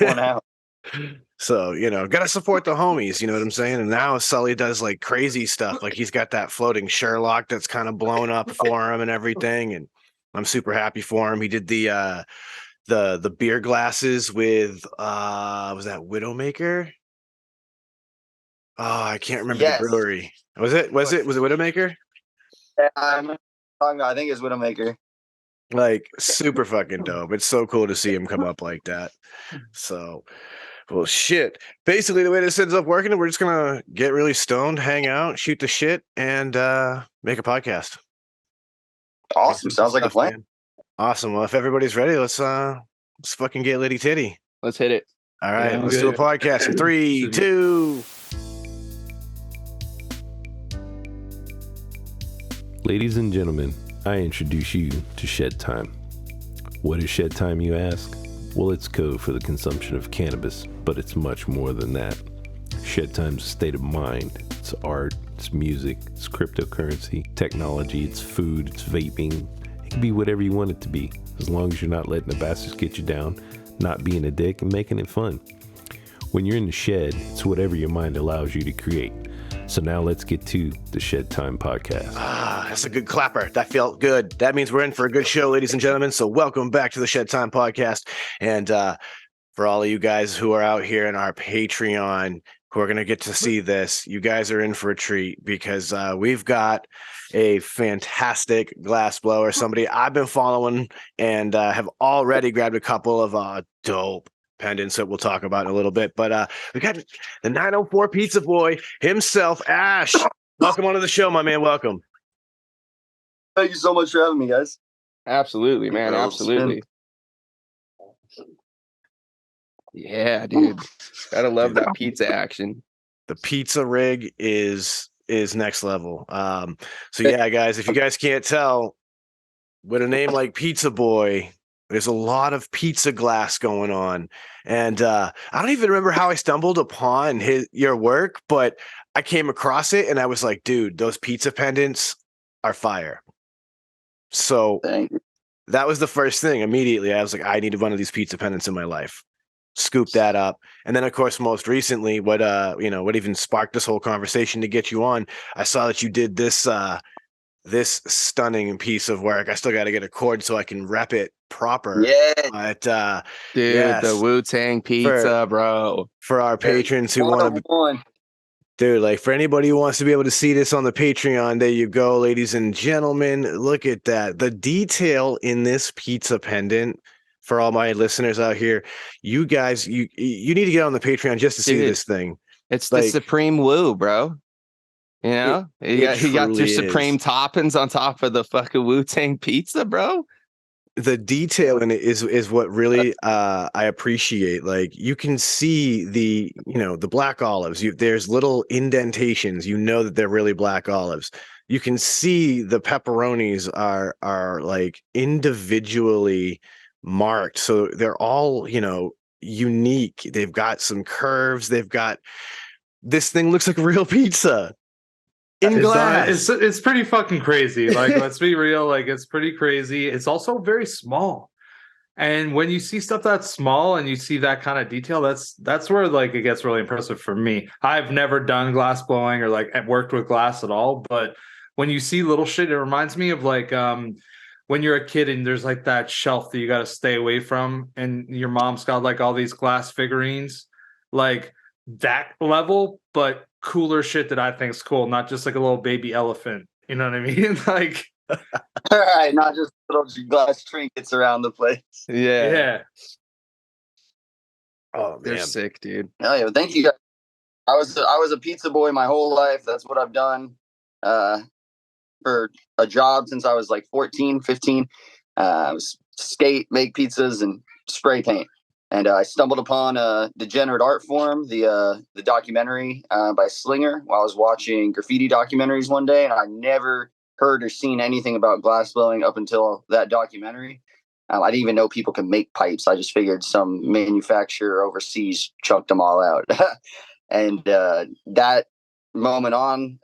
one out. So, gotta support the homies, you know what I'm saying? And now Sully does like crazy stuff. Like he's got that floating Sherlock that's kind of blown up for him and everything. And I'm super happy for him. He did the beer glasses with was that Widowmaker? Oh, I can't remember the brewery. Was it Widowmaker? I'm talking about, I think it's Widowmaker. Like super fucking dope. It's so cool to see him come up like that. So, well, shit. Basically, the way this ends up working, we're just gonna get really stoned, hang out, shoot the shit, and make a podcast. Awesome. Sounds like a plan. Man. Awesome. Well, if everybody's ready, let's fucking get litty titty. Let's hit it. All right, let's do a podcast in 3, 2. Ladies and gentlemen, I introduce you to Shedtime. What is Shedtime, you ask? Well, it's code for the consumption of cannabis, but it's much more than that. Shedtime's a state of mind. It's art, it's music, it's cryptocurrency, technology, it's food, it's vaping. It can be whatever you want it to be, as long as you're not letting the bastards get you down, not being a dick, and making it fun. When you're in the shed, it's whatever your mind allows you to create. So now let's get to the Shedtime podcast. That's a good clapper. That felt good. That means we're in for a good show, ladies and gentlemen. So welcome back to the Shedtime podcast. And for all of you guys who are out here in our Patreon who are going to get to see this, you guys are in for a treat because we've got a fantastic glass blower, somebody I've been following and have already grabbed a couple of dope pendants that we'll talk about in a little bit. But we got the 904 Pizza Boy himself, Ash. Welcome onto the show, my man. Welcome. Thank you so much for having me, guys. Absolutely, man. Absolutely. Yeah, dude. Gotta love that pizza action. The pizza rig is next level. So yeah, guys, if you guys can't tell, with a name like Pizza Boy, there's a lot of pizza glass going on. And I don't even remember how I stumbled upon your work, but I came across it and I was like, dude, those pizza pendants are fire. So that was the first thing. Immediately, I was like, I need one of these pizza pendants in my life. Scoop that up. And then, of course, most recently, what even sparked this whole conversation to get you on, I saw that you did this this stunning piece of work. I still got to get a cord so I can rep it proper. Yeah. But, dude, yes, the Wu-Tang pizza, bro. For our patrons who want to... Dude, like for anybody who wants to be able to see this on the Patreon, there you go, ladies and gentlemen. Look at that. The detail in this pizza pendant, for all my listeners out here, you guys, you need to get on the Patreon just to see this thing. It's like, the Supreme Woo, bro. You know, you got your Supreme toppings on top of the fucking Wu-Tang pizza, bro. The detail in it is what really I appreciate. Like you can see the black olives. There's little indentations. You know that they're really black olives. You can see the pepperonis are like individually marked, so they're all unique. They've got some curves. They've got this thing looks like real pizza. In glass. It's pretty fucking crazy. Like, let's be real. Like, it's pretty crazy. It's also very small. And when you see stuff that's small and you see that kind of detail, that's where like it gets really impressive for me. I've never done glass blowing or like worked with glass at all. But when you see little shit, it reminds me of like when you're a kid and there's like that shelf that you got to stay away from, and your mom's got like all these glass figurines, like that level, but cooler shit that I think is cool, not just like a little baby elephant. You know what I mean? Like, all right, not just little glass trinkets around the place. Yeah. Oh, man. They're sick, dude. Hell yeah! Thank you guys. I was a pizza boy my whole life. That's what I've done for a job since I was like 14, 15. I was skate, make pizzas, and spray paint. And I stumbled upon a degenerate art form, the documentary by Slinger, while I was watching graffiti documentaries one day, and I never heard or seen anything about glass blowing up until that documentary. I didn't even know people could make pipes. I just figured some manufacturer overseas chunked them all out. And that moment on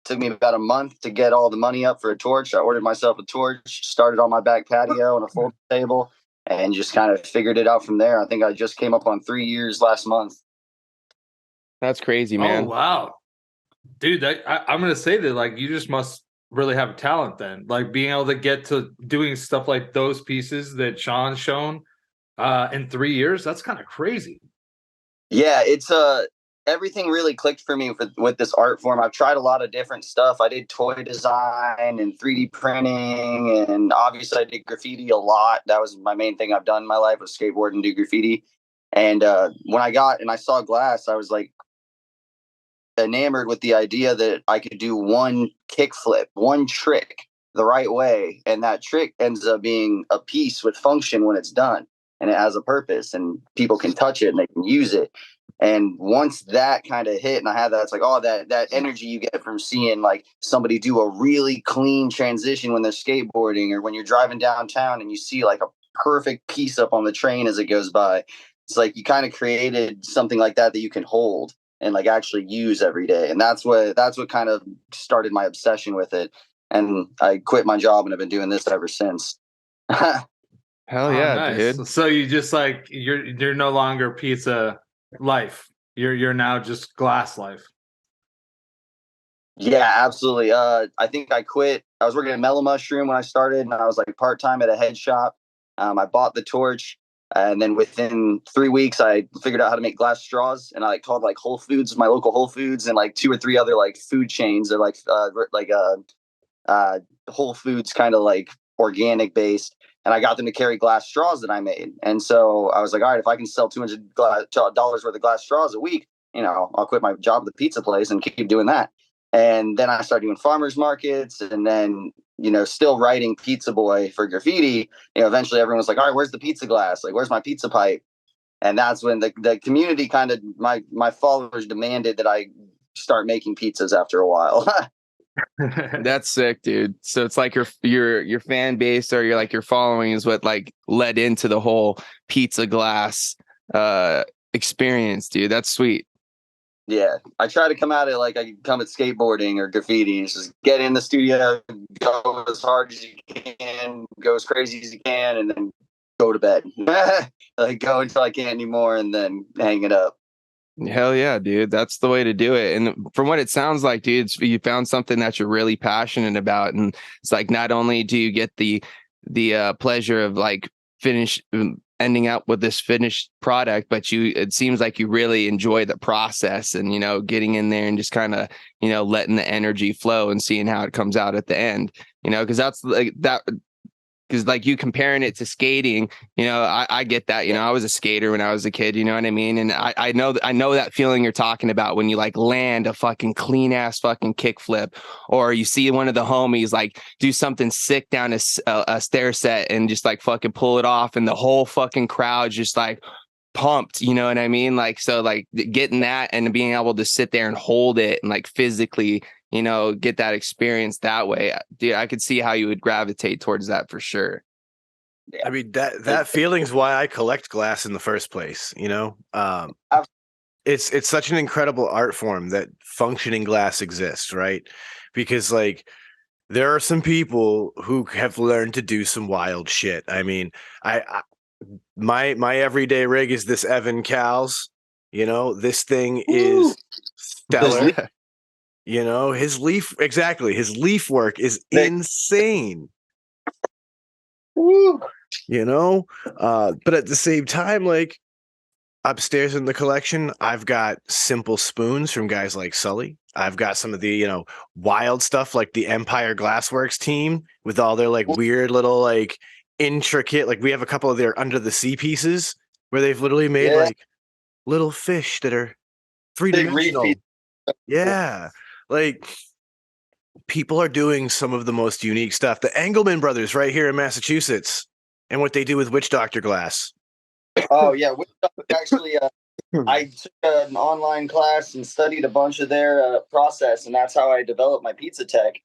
took me about a month to get all the money up for a torch. I ordered myself a torch, started on my back patio on a fold table. and just kind of figured it out from there. I think I just came up on 3 years last month. That's crazy, man. Oh wow, dude! I'm gonna say that like you just must really have a talent then, like being able to get to doing stuff like those pieces that Sean's shown in 3 years. That's kind of crazy. Yeah, it's everything really clicked for me with this art form. I've tried a lot of different stuff. I did toy design and 3D printing, and obviously I did graffiti a lot. That was my main thing I've done in my life, was skateboard and do graffiti. And when I saw glass, I was like enamored with the idea that I could do one kickflip, one trick the right way, and that trick ends up being a piece with function when it's done, and it has a purpose, and people can touch it and they can use it. And once that kind of hit, and I had that, it's like, oh, that energy you get from seeing like somebody do a really clean transition when they're skateboarding, or when you're driving downtown and you see like a perfect piece up on the train as it goes by. It's like you kind of created something like that you can hold and like actually use every day. And that's what kind of started my obsession with it. And I quit my job and have been doing this ever since. Hell yeah, nice. dude. So you just like you're no longer pizza life. You're now just glass life. Yeah, absolutely. I think I quit. I was working at Mellow Mushroom when I started, and I was like part-time at a head shop. I bought the torch, and then within 3 weeks I figured out how to make glass straws, and I like called like Whole Foods, my local Whole Foods, and like 2 or 3 other like food chains. They're Whole Foods, kind of like organic based, and I got them to carry glass straws that I made. And so I was like, all right, if I can sell $200 worth of glass straws a week, I'll quit my job at the pizza place and keep doing that. And then I started doing farmers markets, and then still writing Pizza Boy for graffiti. Eventually everyone was like, all right, where's the pizza glass? Like, where's my pizza pipe? And that's when the community kind of, my followers demanded that I start making pizzas after a while. That's sick, dude. So it's like your fan base, or your following, is what like led into the whole pizza glass experience, dude. That's sweet. Yeah, I try to come at it like I come at skateboarding or graffiti. It's just get in the studio, go as hard as you can, go as crazy as you can, and then go to bed. Like, go until I can't anymore, and then hang it up. Hell yeah, dude. That's the way to do it. And from what it sounds like, dude, you found something that you're really passionate about. And it's like, not only do you get the pleasure of like ending up with this finished product, but it seems like you really enjoy the process, and getting in there and just kind of letting the energy flow and seeing how it comes out at the end, because that's like that. Because like you comparing it to skating, I get that. I was a skater when I was a kid, you know what I mean? And I know that feeling you're talking about when you like land a fucking clean ass fucking kickflip, or you see one of the homies like do something sick down a stair set and just like fucking pull it off, and the whole fucking crowd just like pumped, you know what I mean? Like, so like getting that and being able to sit there and hold it and like physically get that experience that way, dude, I could see how you would gravitate towards that for sure. I mean, that feeling's why I collect glass in the first place. It's such an incredible art form that functioning glass exists, right? Because like there are some people who have learned to do some wild shit. I mean, my everyday rig is this Evan Cals. This thing is stellar. His leaf work is insane. Woo. But at the same time, like upstairs in the collection, I've got simple spoons from guys like Sully. I've got some of the, wild stuff like the Empire Glassworks team with all their like weird little like intricate, like we have a couple of their under the sea pieces where they've literally made like little fish that are three-dimensional. Yeah. Like people are doing some of the most unique stuff. The Engelman brothers right here in Massachusetts, and what they do with Witch Doctor glass. Oh yeah, Witch Doctor, actually, I took an online class and studied a bunch of their process, and that's how I developed my pizza tech.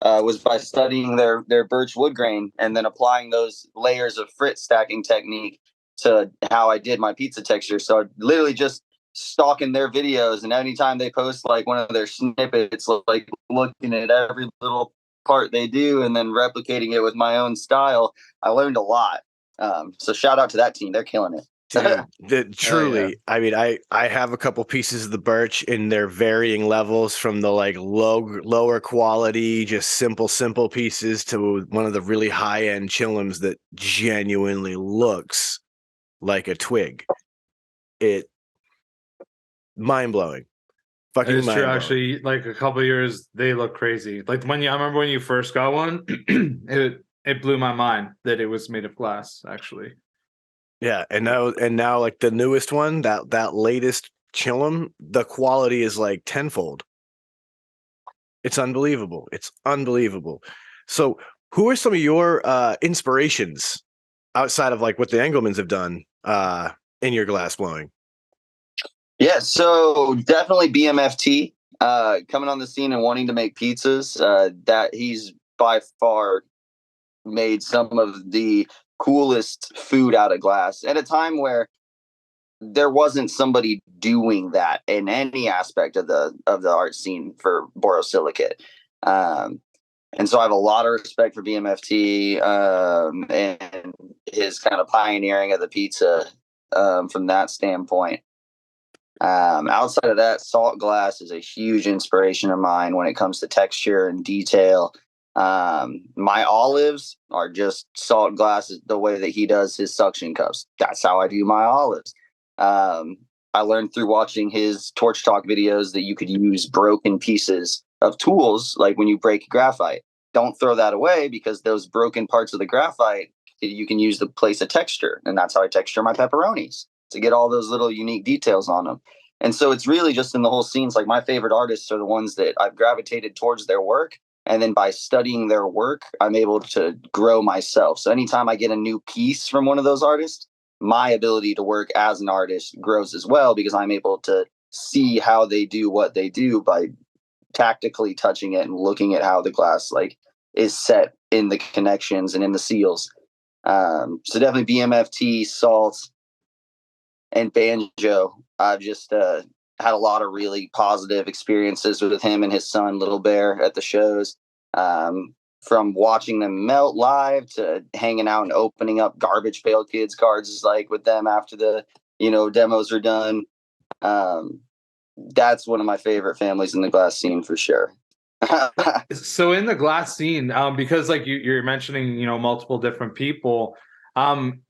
Was by studying their birch wood grain and then applying those layers of frit stacking technique to how I did my pizza texture. So I literally just stalking their videos, and anytime they post like one of their snippets, like looking at every little part they do and then replicating it with my own style, I learned a lot. So shout out to that team. They're killing it. Dude, truly, I mean, I have a couple pieces of the birch in their varying levels, from the like lower quality, just simple pieces, to one of the really high end chillums that genuinely looks like a twig. It mind blowing, It fucking is true. mind blowing. Actually, like a couple of years, they look crazy. Like I remember when you first got one, it blew my mind that it was made of glass. Actually, Yeah, and now like the newest one, that latest chillum, the quality is like tenfold. It's unbelievable. It's unbelievable. So, who are some of your inspirations outside of like what the Engelmans have done in your glass blowing? Yeah, so definitely BMFT coming on the scene and wanting to make pizzas. That he's by far made some of the coolest food out of glass at a time where there wasn't somebody doing that in any aspect of the art scene for borosilicate. Um, and so I have a lot of respect for BMFT and his kind of pioneering of the pizza from that standpoint. Outside of that, salt glass is a huge inspiration of mine when it comes to texture and detail. My olives are just salt glass the way that he does his suction cups. That's how I do my olives. I learned through watching his Torch Talk videos that you could use broken pieces of tools, like when you break graphite. Don't throw that away, because those broken parts of the graphite you can use to place a texture. And that's how I texture my pepperonis, to get all those little unique details on them. And so it's really just in the whole scenes, like my favorite artists are the ones that I've gravitated towards their work. And then by studying their work, I'm able to grow myself. So anytime I get a new piece from one of those artists, my ability to work as an artist grows as well, because I'm able to see how they do what they do by tactically touching it and looking at how the glass like is set in the connections and in the seals. So definitely BMFT, Salt, and Banjo. I've just had a lot of really positive experiences with him and his son Little Bear at the shows. From watching them melt live to hanging out and opening up Garbage Pail Kids cards like with them after the demos are done. That's one of my favorite families in the glass scene for sure. so in the glass scene, because like you're mentioning, multiple different people.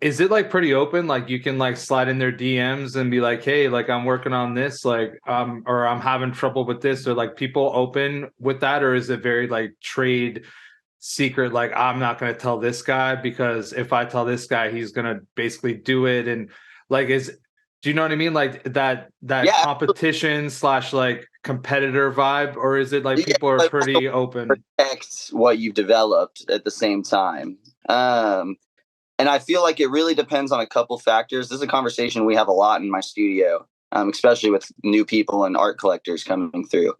Is it like pretty open? Like you can like slide in their DMs and be like, hey, like I'm working on this, like, or I'm having trouble with this, or like people open with that, or is it very like trade secret? Like I'm not going to tell this guy, because if I tell this guy, he's going to basically do it. And like, do you know what I mean? Like that Yeah, competition / like competitor vibe, or is it like people are pretty open? Protect what you've developed at the same time. And I feel like it really depends on a couple factors. This is a conversation we have a lot in my studio, especially with new people and art collectors coming through.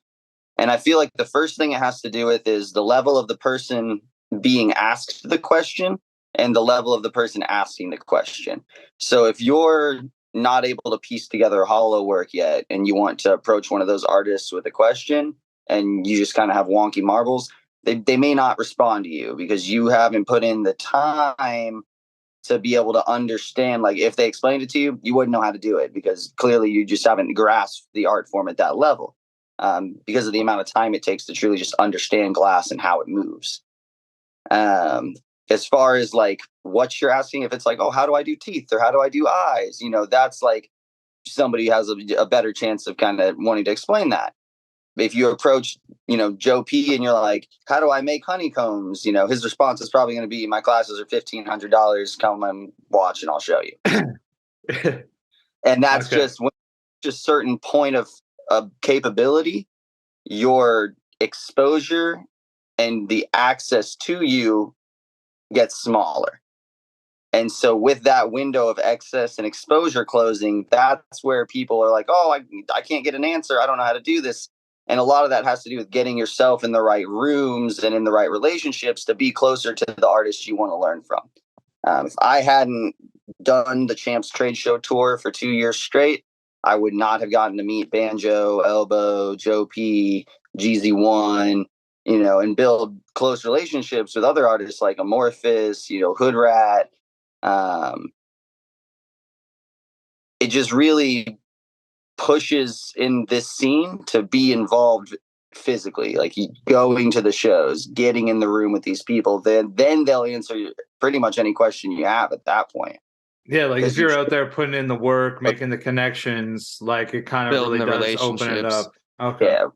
And I feel like the first thing it has to do with is the level of the person being asked the question and the level of the person asking the question. So if you're not able to piece together hollow work yet and you want to approach one of those artists with a question and you just kind of have wonky marbles, they may not respond to you because you haven't put in the time to be able to understand. Like if they explained it to you, you wouldn't know how to do it because clearly you just haven't grasped the art form at that level, because of the amount of time it takes to truly just understand glass and how it moves. As far as like what you're asking, if it's like, oh, how do I do teeth or how do I do eyes, that's like somebody has a better chance of kind of wanting to explain that. If you approach, Joe P and you're like, how do I make honeycombs? His response is probably going to be, my classes are $1,500. Come and watch and I'll show you. And that's Okay. just certain point of capability, your exposure and the access to you gets smaller. And so with that window of excess and exposure closing, that's where people are like, oh, I can't get an answer. I don't know how to do this. And a lot of that has to do with getting yourself in the right rooms and in the right relationships to be closer to the artists you want to learn from. If I hadn't done the Champs Trade Show tour for 2 years straight, I would not have gotten to meet Banjo, Elbow, Joe P, GZ1, and build close relationships with other artists like Amorphous, Hood Rat, Um, it just really pushes in this scene to be involved physically, like going to the shows, getting in the room with these people. Then they'll answer pretty much any question you have at that point. Yeah, like if 'Cause you you're out there putting in the work, making the connections, like it kind of Building really the does open it relationships. up. Okay. Yeah.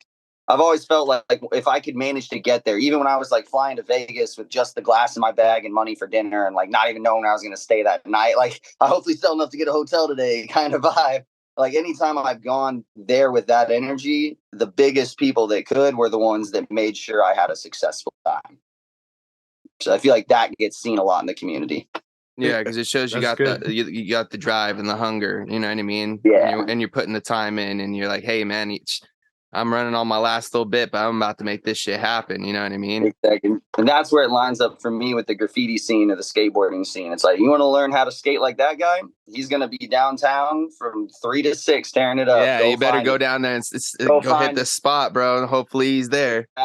I've always felt like if I could manage to get there, even when I was like flying to Vegas with just the glass in my bag and money for dinner and like not even knowing I was going to stay that night, like I hopefully sell enough to get a hotel today kind of vibe. Like anytime I've gone there with that energy, the biggest people that could were the ones that made sure I had a successful time. So I feel like that gets seen a lot in the community. Yeah, because it shows you That's got good. you got the drive and the hunger. You know what I mean? Yeah. And you're putting the time in, and you're like, hey man, I'm running on my last little bit, but I'm about to make this shit happen. You know what I mean? Exactly. And that's where it lines up for me with the graffiti scene or the skateboarding scene. It's like, you want to learn how to skate like that guy? He's going to be downtown from 3 to 6 tearing it up. Yeah, Go you better find go him. down there and Go go hit find the him. spot, bro. And hopefully he's there. Yeah.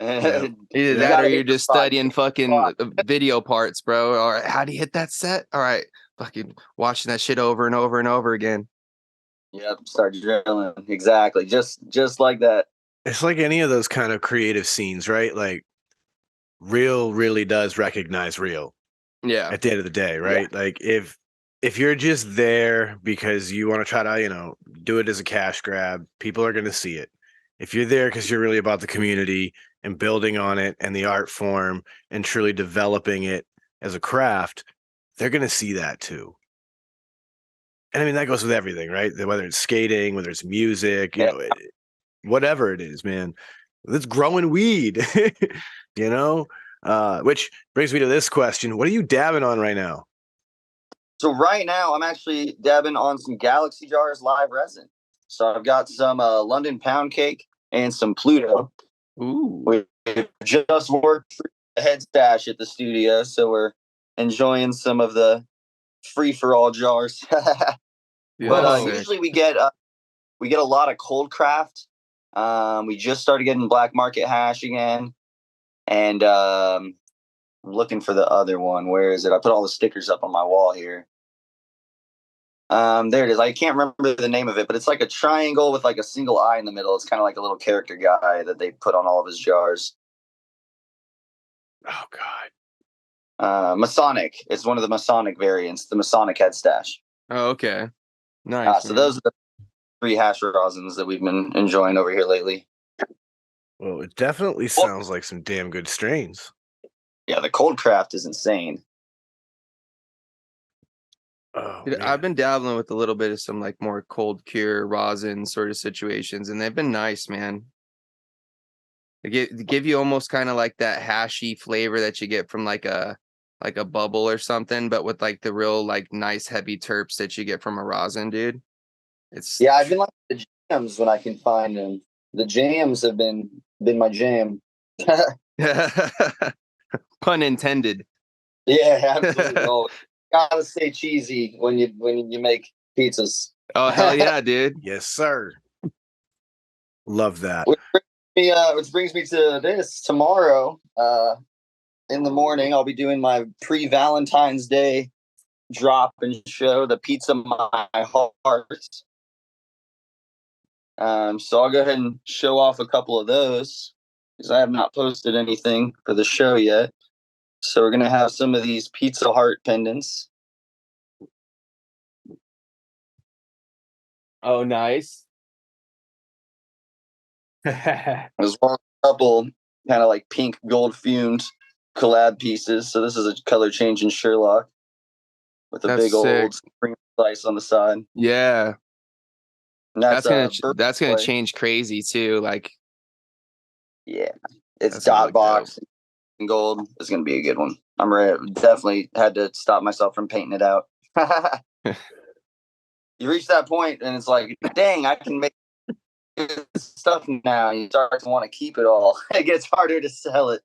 Either You that gotta or hit you're the just spot. studying fucking video parts, bro. All right, how do you hit that set? All right, fucking watching that shit over and over and over again. Yep, start drilling. Exactly. Just like that. It's like any of those kind of creative scenes, right? Like real really does recognize real Yeah. at the end of the day, right? Like if you're just there because you want to try to, do it as a cash grab, people are going to see it. If you're there because you're really about the community and building on it and the art form and truly developing it as a craft, they're going to see that too. And I mean, that goes with everything, right? Whether it's skating, whether it's music, whatever it is, man. It's growing weed, you know? Which brings me to this question. What are you dabbing on right now? So right now I'm actually dabbing on some Galaxy Jars live resin. So I've got some London pound cake and some Pluto. Ooh. We just worked through the head stash at the studio, so we're enjoying some of the free for all jars. But Whoa. usually we get a lot of cold craft. We just started getting black market hash again, and I'm looking for the other one. Where is it? I put all the stickers up on my wall here. There it is. I can't remember the name of it, but it's like a triangle with like a single eye in the middle. It's kind of like a little character guy that they put on all of his jars. Oh God. Masonic. It's one of the Masonic variants, the Masonic head stash. Oh, okay. Nice. So those are the 3 hash rosins that we've been enjoying over here lately. Well, it definitely sounds like some damn good strains. Yeah, the cold craft is insane. Oh, Dude, I've been dabbling with a little bit of some like more cold cure rosin sort of situations, and they've been nice, man. They give you almost kind of like that hashy flavor that you get from like a bubble or something, but with like the real like nice heavy terps that you get from a rosin, dude. Yeah, I've been like the jams when I can find them. The jams have been my jam. Pun intended. Yeah, absolutely. Gotta stay cheesy when you make pizzas. Oh hell yeah, dude. Yes, sir. Love that. Which brings me to this tomorrow. In the morning, I'll be doing my pre-Valentine's Day drop and show, the Pizza My Heart. So I'll go ahead and show off a couple of those because I have not posted anything for the show yet. So we're gonna have some of these Pizza Heart pendants. Oh, nice. As well as a couple kind of like pink gold fumed collab pieces. So this is a color change in Sherlock with a That's big sick. old spring slice on the side. Yeah. And That's that's gonna change crazy too. Like, yeah, it's that's gonna dot look box and gold. It's gonna be a good one. I'm ready. Definitely had to stop myself from painting it out. You reach that point and it's like, dang, I can make stuff now. And you start to want to keep it all. It gets harder to sell it.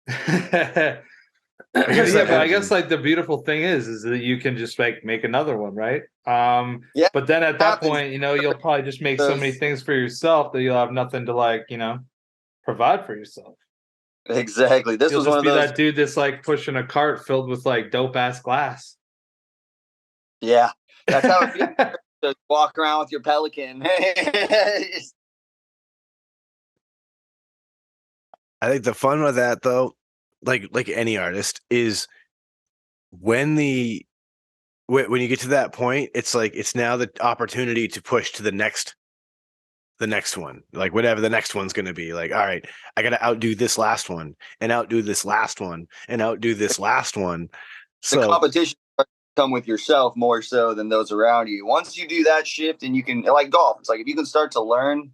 I guess like the beautiful thing is that you can just make another one, right? Yeah, but then at that happens. point, you'll probably just make so many things for yourself that you'll have nothing to provide for yourself. Exactly. This You'll was just one of be those. that dude that's like pushing a cart filled with like dope ass glass. Yeah, that's how it feels to walk around with your Pelican. I think the fun with that though, like any artist, is when when you get to that point, it's like it's now the opportunity to push to the next one, like whatever the next one's going to be. Like, all right, I got to outdo this last one and outdo this last one and outdo this last one. The So competition come with yourself more so than those around you. Once you do that shift, and you can, like golf, it's like if you can start to learn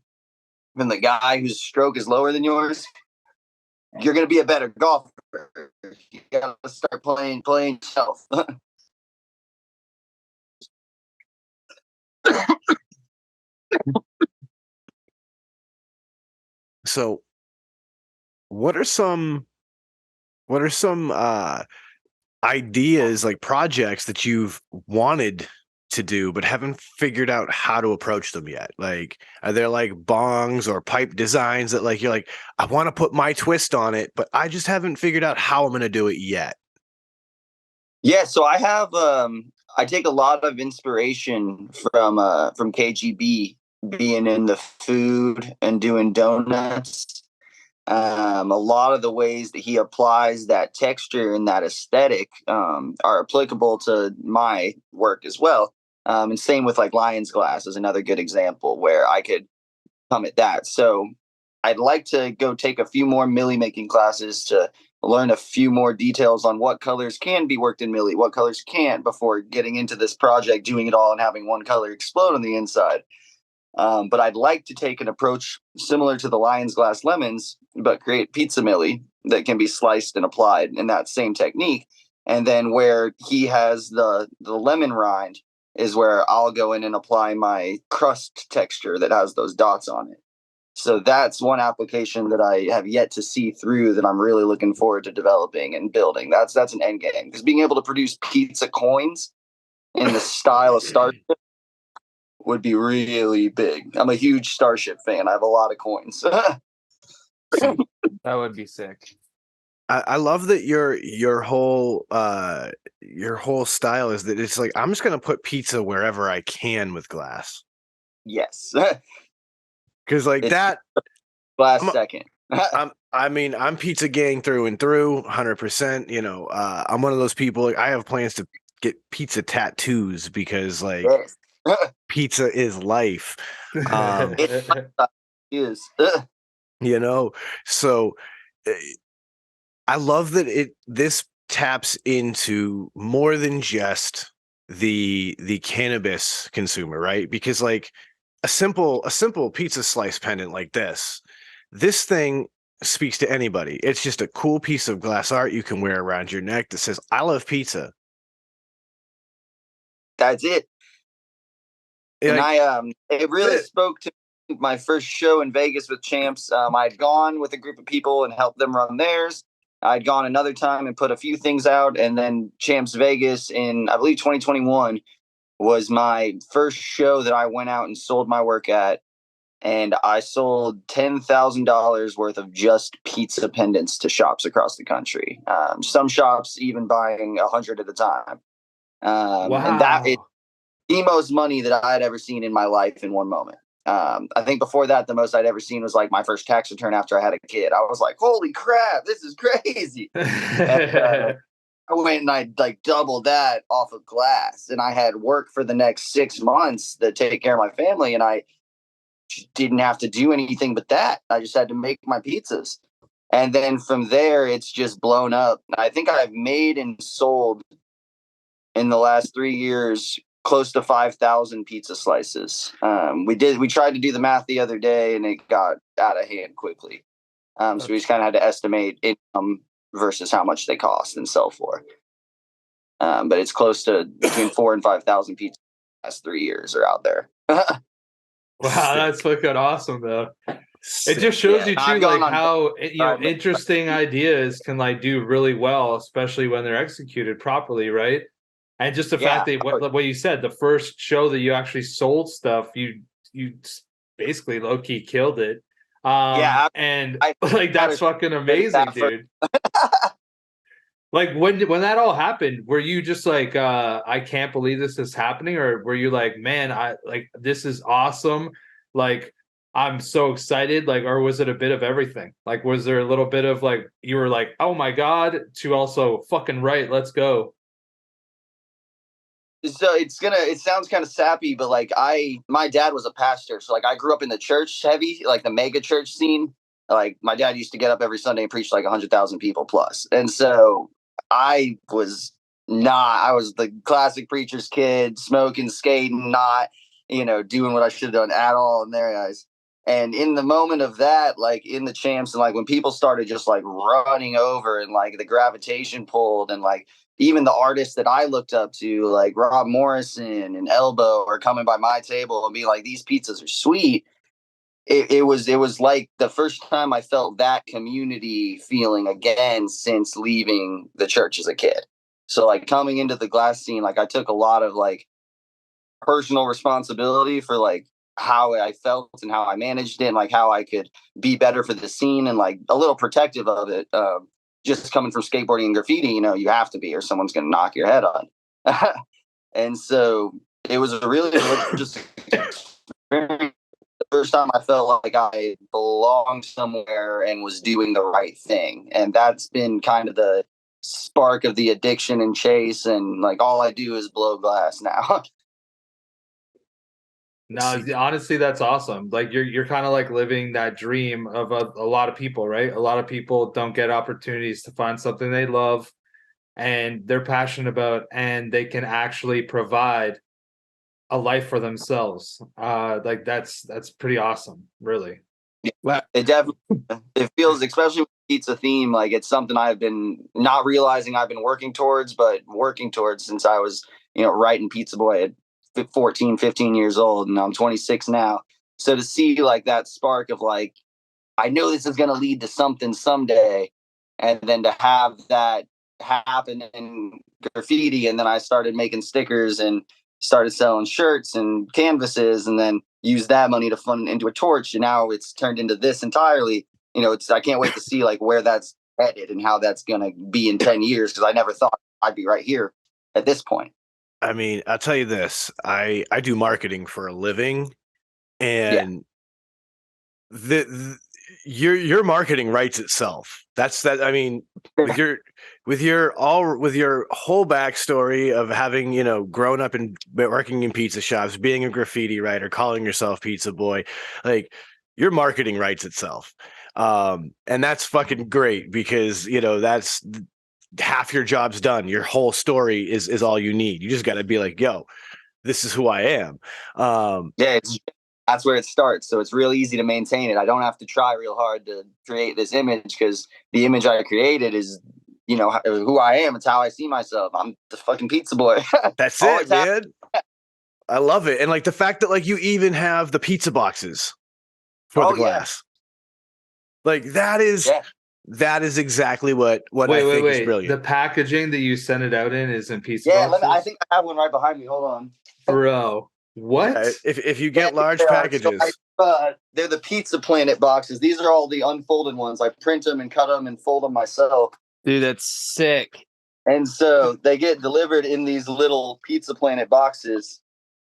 from the guy whose stroke is lower than yours, you're going to be a better golfer. You got to start playing yourself. so what are some ideas, like projects that you've wanted to do but haven't figured out how to approach them yet? Like, are there like bongs or pipe designs that like you're like, I want to put my twist on it, but I just haven't figured out how I'm going to do it yet? Yeah, so I have I take a lot of inspiration from KGB, being in the food and doing donuts. A lot of the ways that he applies that texture and that aesthetic are applicable to my work as well. And same with like Lion's Glass is another good example where I could come at that. So I'd like to go take a few more milli making classes to learn a few more details on what colors can be worked in milli, what colors can't, before getting into this project, doing it all and having one color explode on the inside. But I'd like to take an approach similar to the Lion's Glass lemons, but create pizza milli that can be sliced and applied in that same technique. And then where he has the lemon rind is where I'll go in and apply my crust texture that has those dots on it. So that's one application that I have yet to see through that I'm really looking forward to developing and building. That's an end game, because being able to produce pizza coins in the style of Starship would be really big. I'm a huge Starship fan. I have a lot of coins. That would be sick. I love that your whole style is that it's like, I'm just gonna put pizza wherever I can with glass. Yes. Because like It's that, last second. I'm pizza gang through and through, 100%. You know, I'm one of those people. Like, I have plans to get pizza tattoos because like Yes. pizza is life. It is. You know, so I love that this taps into more than just the cannabis consumer, right? Because like a simple pizza slice pendant like this thing speaks to anybody. It's just a cool piece of glass art you can wear around your neck that says, I love pizza. That's it. And Like, it really spoke to my first show in Vegas with Champs. I'd gone with a group of people and helped them run theirs. I'd gone another time and put a few things out, and then Champs Vegas in, I believe, 2021 was my first show that I went out and sold my work at, and I sold $10,000 worth of just pizza pendants to shops across the country. Some shops even buying 100 at a time. And that is Wow. the most money that I had ever seen in my life in one moment. I think before that, the most I'd ever seen was like my first tax return after I had a kid. I was like, holy crap, this is crazy. And, I went and I like doubled that off of glass, and I had work for the next 6 months to take care of my family. And I didn't have to do anything but that. I just had to make my pizzas. And then from there, it's just blown up. I think I've made and sold in the last 3 years close to 5,000 pizza slices. We tried to do the math the other day, and it got out of hand quickly. So we just kind of had to estimate income versus how much they cost and sell for. But it's close to between 4,000 and 5,000 pizzas in the last 3 years are out there. Wow, that's fucking awesome though. It just shows you too, I've gone like on how interesting ideas can like do really well, especially when they're executed properly, right? And just the fact that what you said, the first show that you actually sold stuff, you basically low key killed it. Yeah, And I like that's fucking amazing, that for- dude. Like when that all happened, were you just like, I can't believe this is happening, or were you like, man, I like this is awesome, like I'm so excited, like, or was it a bit of everything? Like, was there a little bit of like you were like, oh my god, to also fucking right, let's go. So it sounds kind of sappy, but like my dad was a pastor, so like I grew up in the church heavy, like the mega church scene. Like my dad used to get up every Sunday and preach like 100,000 people plus, and so I was I was the classic preacher's kid, smoking, skating, not doing what I should have done at all in their eyes. And in the moment of that, like in the champs, and like when people started just like running over, and like the gravitation pulled, and like even the artists that I looked up to, like Rob Morrison and Elbow, are coming by my table and being like, "These pizzas are sweet." It was like the first time I felt that community feeling again since leaving the church as a kid. So like coming into the glass scene, like I took a lot of like personal responsibility for like how I felt and how I managed it, and like how I could be better for the scene, and like a little protective of it. Just coming from skateboarding and graffiti, you have to be, or someone's going to knock your head on. And so it was a really just the first time I felt like I belonged somewhere and was doing the right thing. And that's been kind of the spark of the addiction and chase. And like all I do is blow glass now. No, honestly, that's awesome. Like you're kind of like living that dream of a lot of people, right? A lot of people don't get opportunities to find something they love and they're passionate about, and they can actually provide a life for themselves. Like that's pretty awesome, really. It definitely it feels, especially with pizza theme, like it's something I've been not realizing I've been working towards, but working towards since I was, writing Pizza Boy at 14, 15 years old, and I'm 26 now. So to see like that spark of like, I know this is going to lead to something someday, and then to have that happen in graffiti, and then I started making stickers and started selling shirts and canvases, and then use that money to fund into a torch, and now it's turned into this entirely. I can't wait to see like where that's headed and how that's going to be in 10 years, because I never thought I'd be right here at this point. I mean, I'll tell you this. I do marketing for a living, Yeah. and your marketing writes itself. That's that. I mean, with your whole backstory of having grown up and working in pizza shops, being a graffiti writer, calling yourself Pizza Boy, like your marketing writes itself. And that's fucking great, because that's half your job's done. Your whole story is all you need. You just got to be like, yo, this is who I am. Yeah, that's where it starts. So it's real easy to maintain it. I don't have to try real hard to create this image, because the image I created is, who I am. It's how I see myself. I'm the fucking Pizza Boy. That's it, man. I love it. And like the fact that like you even have the pizza boxes for the glass. Yeah. Like that is exactly what I think is brilliant. The packaging that you send it out in is in pizza boxes? I think I have one right behind me. Hold on. Bro, what? If you get large packages. So they're the Pizza Planet boxes. These are all the unfolded ones. I print them and cut them and fold them myself. Dude, that's sick. And so they get delivered in these little Pizza Planet boxes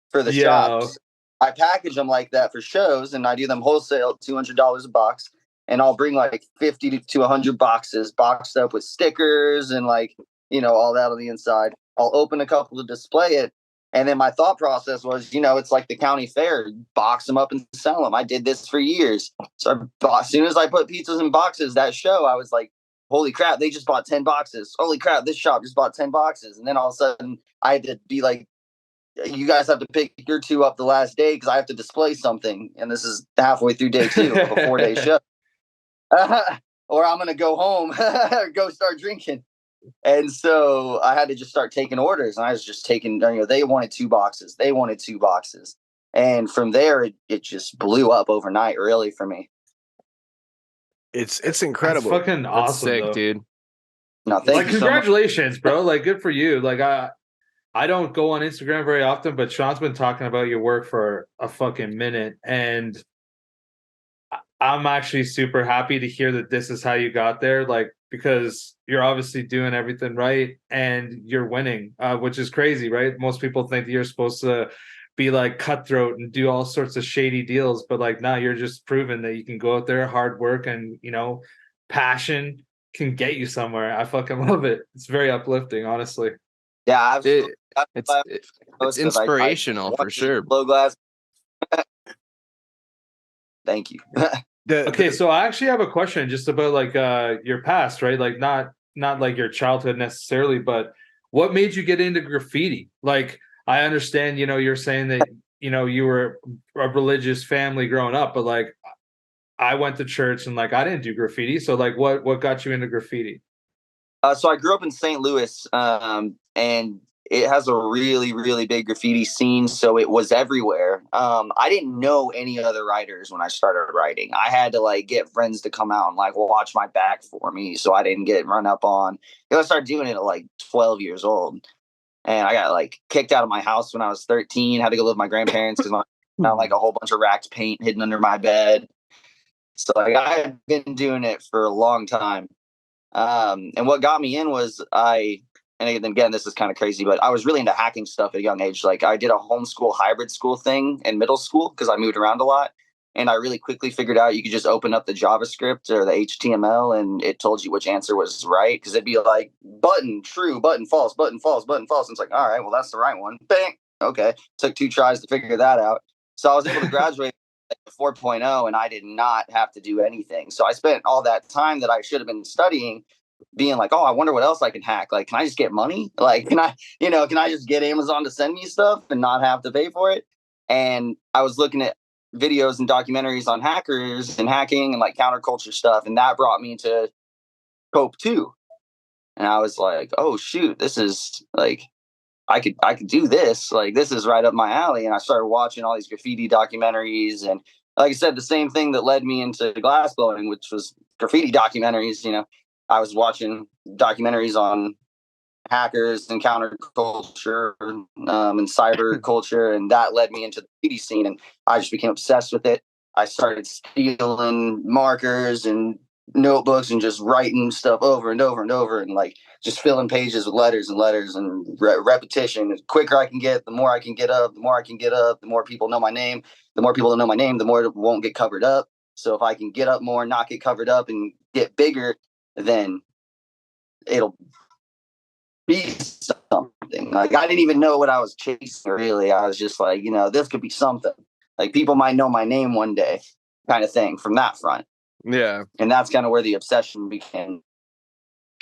for the shops. I package them like that for shows, and I do them wholesale, $200 a box. And I'll bring like 50 to 100 boxes boxed up with stickers and like, all that on the inside. I'll open a couple to display it. And then my thought process was, it's like the county fair, box them up and sell them. I did this for years. So as soon as I put pizzas in boxes, that show, I was like, holy crap, they just bought 10 boxes. Holy crap, this shop just bought 10 boxes. And then all of a sudden I had to be like, you guys have to pick your two up the last day, because I have to display something. And this is halfway through day 2 of a 4-day show. Or I'm going to go home or go start drinking. And so I had to just start taking orders, and I was just taking, they wanted 2 boxes. They wanted 2 boxes. And from there, it just blew up overnight, really, for me. It's incredible. It's fucking awesome, sick, though. dude. No, thank you congratulations, bro. Like, good for you. Like, I don't go on Instagram very often, but Sean's been talking about your work for a fucking minute, and I'm actually super happy to hear that this is how you got there, like because you're obviously doing everything right and you're winning, which is crazy, right? Most people think that you're supposed to be like cutthroat and do all sorts of shady deals, but like now you're just proving that you can go out there, hard work, and passion can get you somewhere. I fucking love it. It's very uplifting, honestly. Yeah, absolutely. It, That's it's why it, it's most of I inspirational for want to sure. blow glass. Thank you. Okay, so I actually have a question just about like your past, right? Like not like your childhood necessarily, but what made you get into graffiti? Like I understand, you're saying that you were a religious family growing up, but like I went to church and like I didn't do graffiti. So like what got you into graffiti? So I grew up in St. Louis, and it has a really, really big graffiti scene. So it was everywhere. I didn't know any other writers when I started writing. I had to like get friends to come out and like watch my back for me, so I didn't get run up on. I started doing it at like 12 years old, and I got like kicked out of my house when I was 13. Had to go live with my grandparents because my like a whole bunch of racked paint hidden under my bed. So like I've been doing it for a long time. And what got me in was and again, this is kind of crazy, but I was really into hacking stuff at a young age. Like I did a homeschool hybrid school thing in middle school because I moved around a lot. And I really quickly figured out you could just open up the JavaScript or the HTML and it told you which answer was right. Cause it'd be like button true, button false, button false, button false. And it's like, all right, well, that's the right one. Bang. Okay. Took 2 tries to figure that out. So I was able to graduate 4.0 and I did not have to do anything. So I spent all that time that I should have been studying being like, oh, I wonder what else I can hack. Like, can I just get money? Like, can I just get Amazon to send me stuff and not have to pay for it? And I was looking at videos and documentaries on hackers and hacking and like counterculture stuff. And that brought me to Cope 2. And I was like, oh shoot, this is like I could do this. Like this is right up my alley. And I started watching all these graffiti documentaries and like I said, the same thing that led me into glass blowing, which was graffiti documentaries. I was watching documentaries on hackers and counterculture and cyber culture, and that led me into the graffiti scene. And I just became obsessed with it. I started stealing markers and notebooks and just writing stuff over and over and over, and like just filling pages with letters and letters and repetition. The quicker I can get, the more I can get up. The more I can get up, the more people know my name. The more people that know my name, the more it won't get covered up. So if I can get up more, not get covered up, and get bigger, then it'll be something. Like I didn't even know what I was chasing really. I was just like, this could be something. Like people might know my name one day, kind of thing from that front. Yeah. And that's kind of where the obsession began.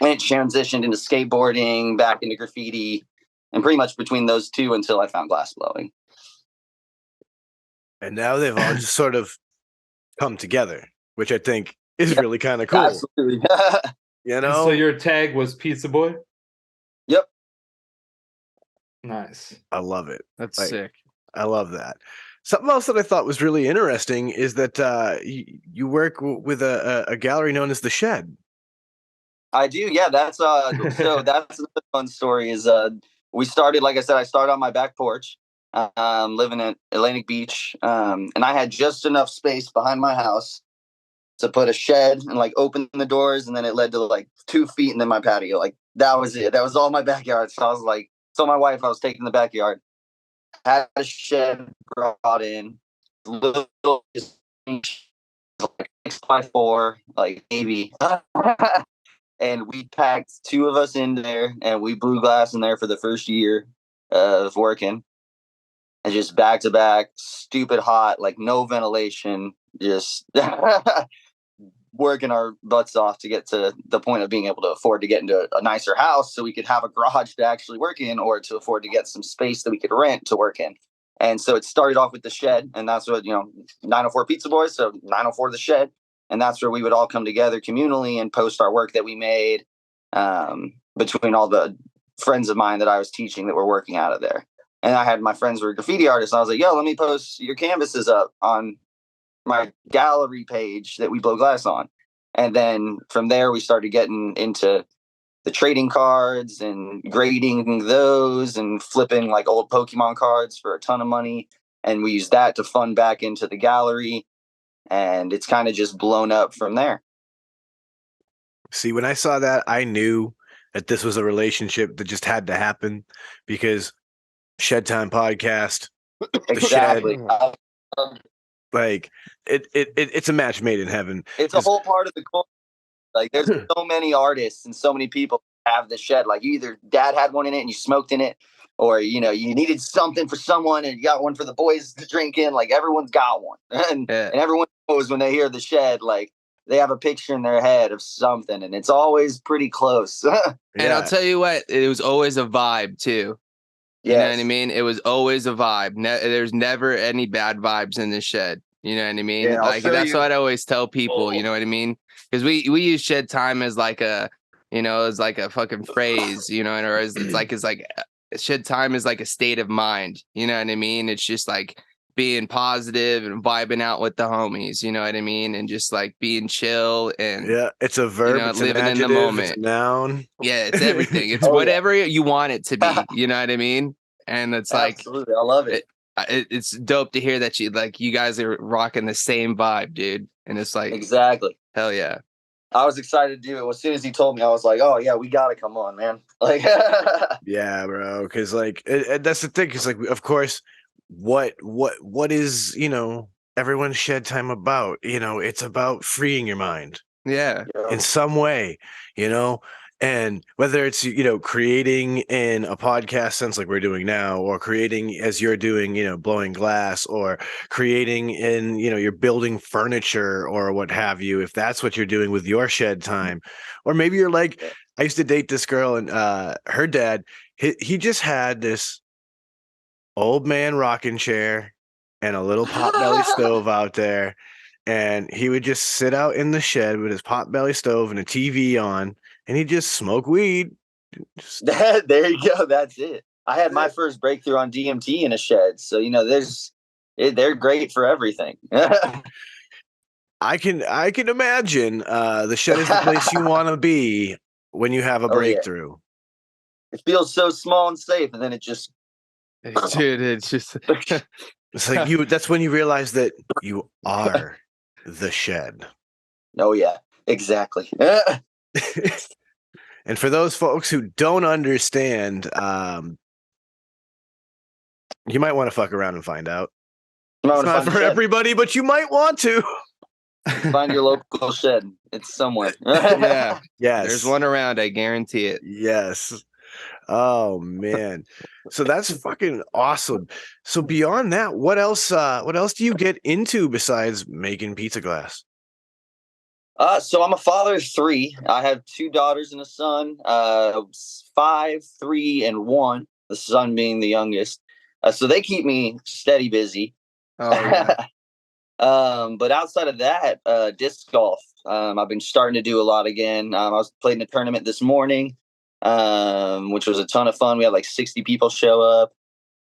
And it transitioned into skateboarding, back into graffiti, and pretty much between those two until I found glass blowing. And now they've all just sort of come together, which I think is really kind of cool. Absolutely. And so your tag was Pizza Boy? Yep. Nice. I love it. That's Like, sick. I love that. Something else that I thought was really interesting is that you work with a gallery known as the Shed. I do. Yeah, that's so that's another fun story is we started, like I said, I started on my back porch, living at Atlantic Beach. And I had just enough space behind my house to put a shed and like open the doors, and then it led to like 2 feet and then my patio. Like that was it. That was all my backyard. So I was like, told my wife I was taking the backyard. Had a shed brought in, little like 6x4, like maybe. And we packed 2 of us in there and we blew glass in there for the first year of working. And just back to back, stupid hot, like no ventilation, just working our butts off to get to the point of being able to afford to get into a nicer house so we could have a garage to actually work in, or to afford to get some space that we could rent to work in. And so it started off with the Shed, and that's what, 904 Pizza Boys, so 904 the Shed. And that's where we would all come together communally and post our work that we made, between all the friends of mine that I was teaching that were working out of there. And I had my friends who were graffiti artists. And I was like, yo, let me post your canvases up on my gallery page that we blow glass on. And then from there, we started getting into the trading cards and grading those and flipping like old Pokemon cards for a ton of money. And we used that to fund back into the gallery. and it's kind of just blown up from there. See, when I saw that, I knew that this was a relationship that just had to happen because Shedtime podcast, Exactly. Shed, like it's a match made in heaven. It's a whole part of the culture. Like there's so many artists and so many people have the shed. Like either dad had one in it and you smoked in it, or you needed something for someone and you got one for the boys to drink in. Like everyone's got one, and everyone knows when they hear the shed, like they have a picture in their head of something, and it's always pretty close. And I'll tell you what, it was always a vibe too. You know what I mean? It was always a vibe. There's never any bad vibes in the shed. You know what I mean? Yeah, like that's what I always tell people. You know what I mean? Because we use shed time as like a, as like a fucking phrase. Or it's like shed time is like a state of mind. You know what I mean? It's just like being positive and vibing out with the homies. You know what I mean? And just like being chill and it's a verb. It's living an adjective, in the moment. It's a noun. Yeah, it's everything. It's whatever you want it to be. You know what I mean? And it's like, absolutely, I love it. It's dope to hear that you guys are rocking the same vibe, dude. And it's like, exactly, hell yeah. I was excited to do it. As soon as he told me, I was like, oh yeah, we gotta come on, man. Like, yeah, bro. Because like that's the thing. Because like, of course, what is everyone's shed time about? It's about freeing your mind. Yeah, in some way, and whether it's creating in a podcast sense like we're doing now, or creating as you're doing, blowing glass, or creating in you're building furniture or what have you, if that's what you're doing with your shed time. Or maybe you're like, I used to date this girl, and her dad, he just had this old man rocking chair and a little potbelly stove out there. And he would just sit out in the shed with his potbelly stove and a TV on, and he'd just smoke weed. There you go. That's it. I had my first breakthrough on DMT in a shed. So, they're great for everything. I can imagine the shed is the place you want to be when you have a breakthrough. Yeah. It feels so small and safe, and then it just... Dude, it's just... It's like that's when you realize that you are the shed. Oh yeah, exactly. And for those folks who don't understand, you might want to fuck around and find out. It's not for everybody, but you might want to. Find your local shed. It's somewhere. Yeah. Yes. There's one around, I guarantee it. Yes. Oh man. So that's fucking awesome. So beyond that, what else do you get into besides making pizza glass? So I'm a father of 3. I have 2 daughters and a son, 5, 3, and 1, the son being the youngest. So they keep me steady busy. Oh yeah. But outside of that, disc golf. I've been starting to do a lot again. I was playing a tournament this morning, which was a ton of fun. We had like 60 people show up.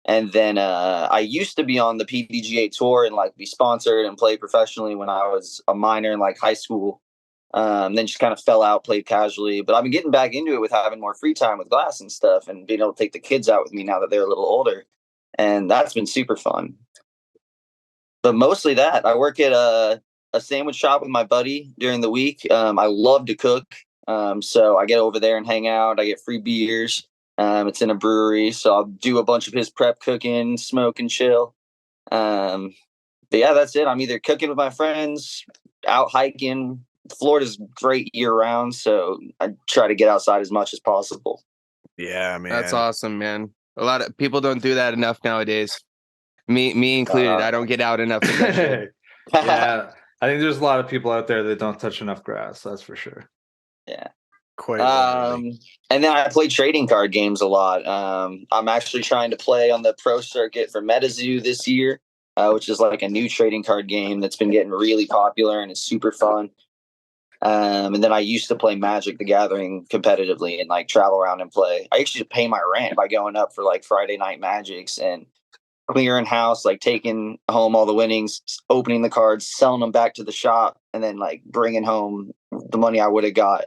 And then I used to be on the PDGA tour and like be sponsored and play professionally when I was a minor in like high school. Then just kind of fell out, played casually. But I've been getting back into it with having more free time with glass and stuff, and being able to take the kids out with me now that they're a little older. And that's been super fun. But mostly that. I work at a sandwich shop with my buddy during the week. I love to cook. So I get over there and hang out. I get free beers. It's in a brewery, so I'll do a bunch of his prep cooking, smoke, and chill. But yeah, that's it. I'm either cooking with my friends, out hiking. Florida's great year round, so I try to get outside as much as possible. Yeah, man. That's awesome, man. A lot of people don't do that enough nowadays. Me included. I don't get out enough. Yeah, I think there's a lot of people out there that don't touch enough grass. That's for sure. Yeah. Quite and then I play trading card games a lot. I'm actually trying to play on the pro circuit for MetaZoo this year, which is like a new trading card game that's been getting really popular and it's super fun. And then I used to play Magic the Gathering competitively and like travel around and play. I actually pay my rent by going up for like Friday night magics and clearing house, like taking home all the winnings, opening the cards, selling them back to the shop, and then like bringing home the money I would have got.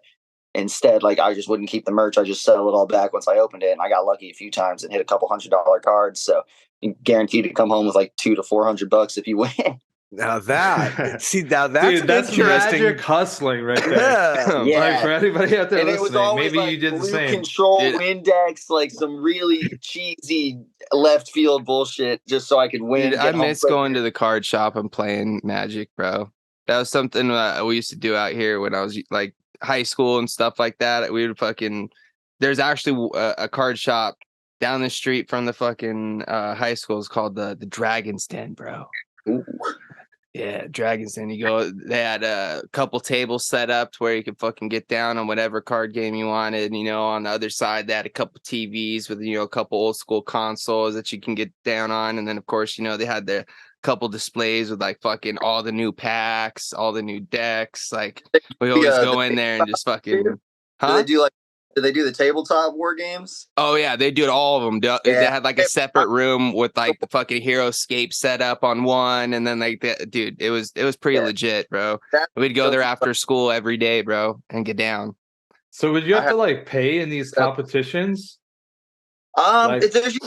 Instead, like I just wouldn't keep the merch. I just sell it all back once I opened it. And I got lucky a few times and hit a couple $100 cards. So you're guaranteed to come home with like $200 to $400 if you win. Now that's Dude, an that's interesting. magic hustling right there. Yeah. Yeah. Like for anybody out there And it was listening, always maybe like you did the Blue same. Control Dude. Index, like some really cheesy left field bullshit, just so I could win. Dude, get I home miss quick. going to the card shop and playing Magic, bro. That was something we used to do out here when I was like high school and stuff like that. We would fucking. There's actually a card shop down the street from the fucking high school. It's called the Dragon's Den, bro. Ooh. Yeah, Dragon's Den. You go. They had a couple tables set up to where you could fucking get down on whatever card game you wanted. And, on the other side, they had a couple TVs with a couple old school consoles that you can get down on. And then, of course, they had the couple displays with like fucking all the new packs, all the new decks. Like we always go in there and just fucking. Do Huh? they do the tabletop war games? Oh yeah, they do it all of them. They Yeah. had like a separate room with like the fucking HeroScape set up on one, and then like dude, it was pretty legit, bro. We'd go there after school every day, bro, and get down. So would you have to like pay in these competitions? If there's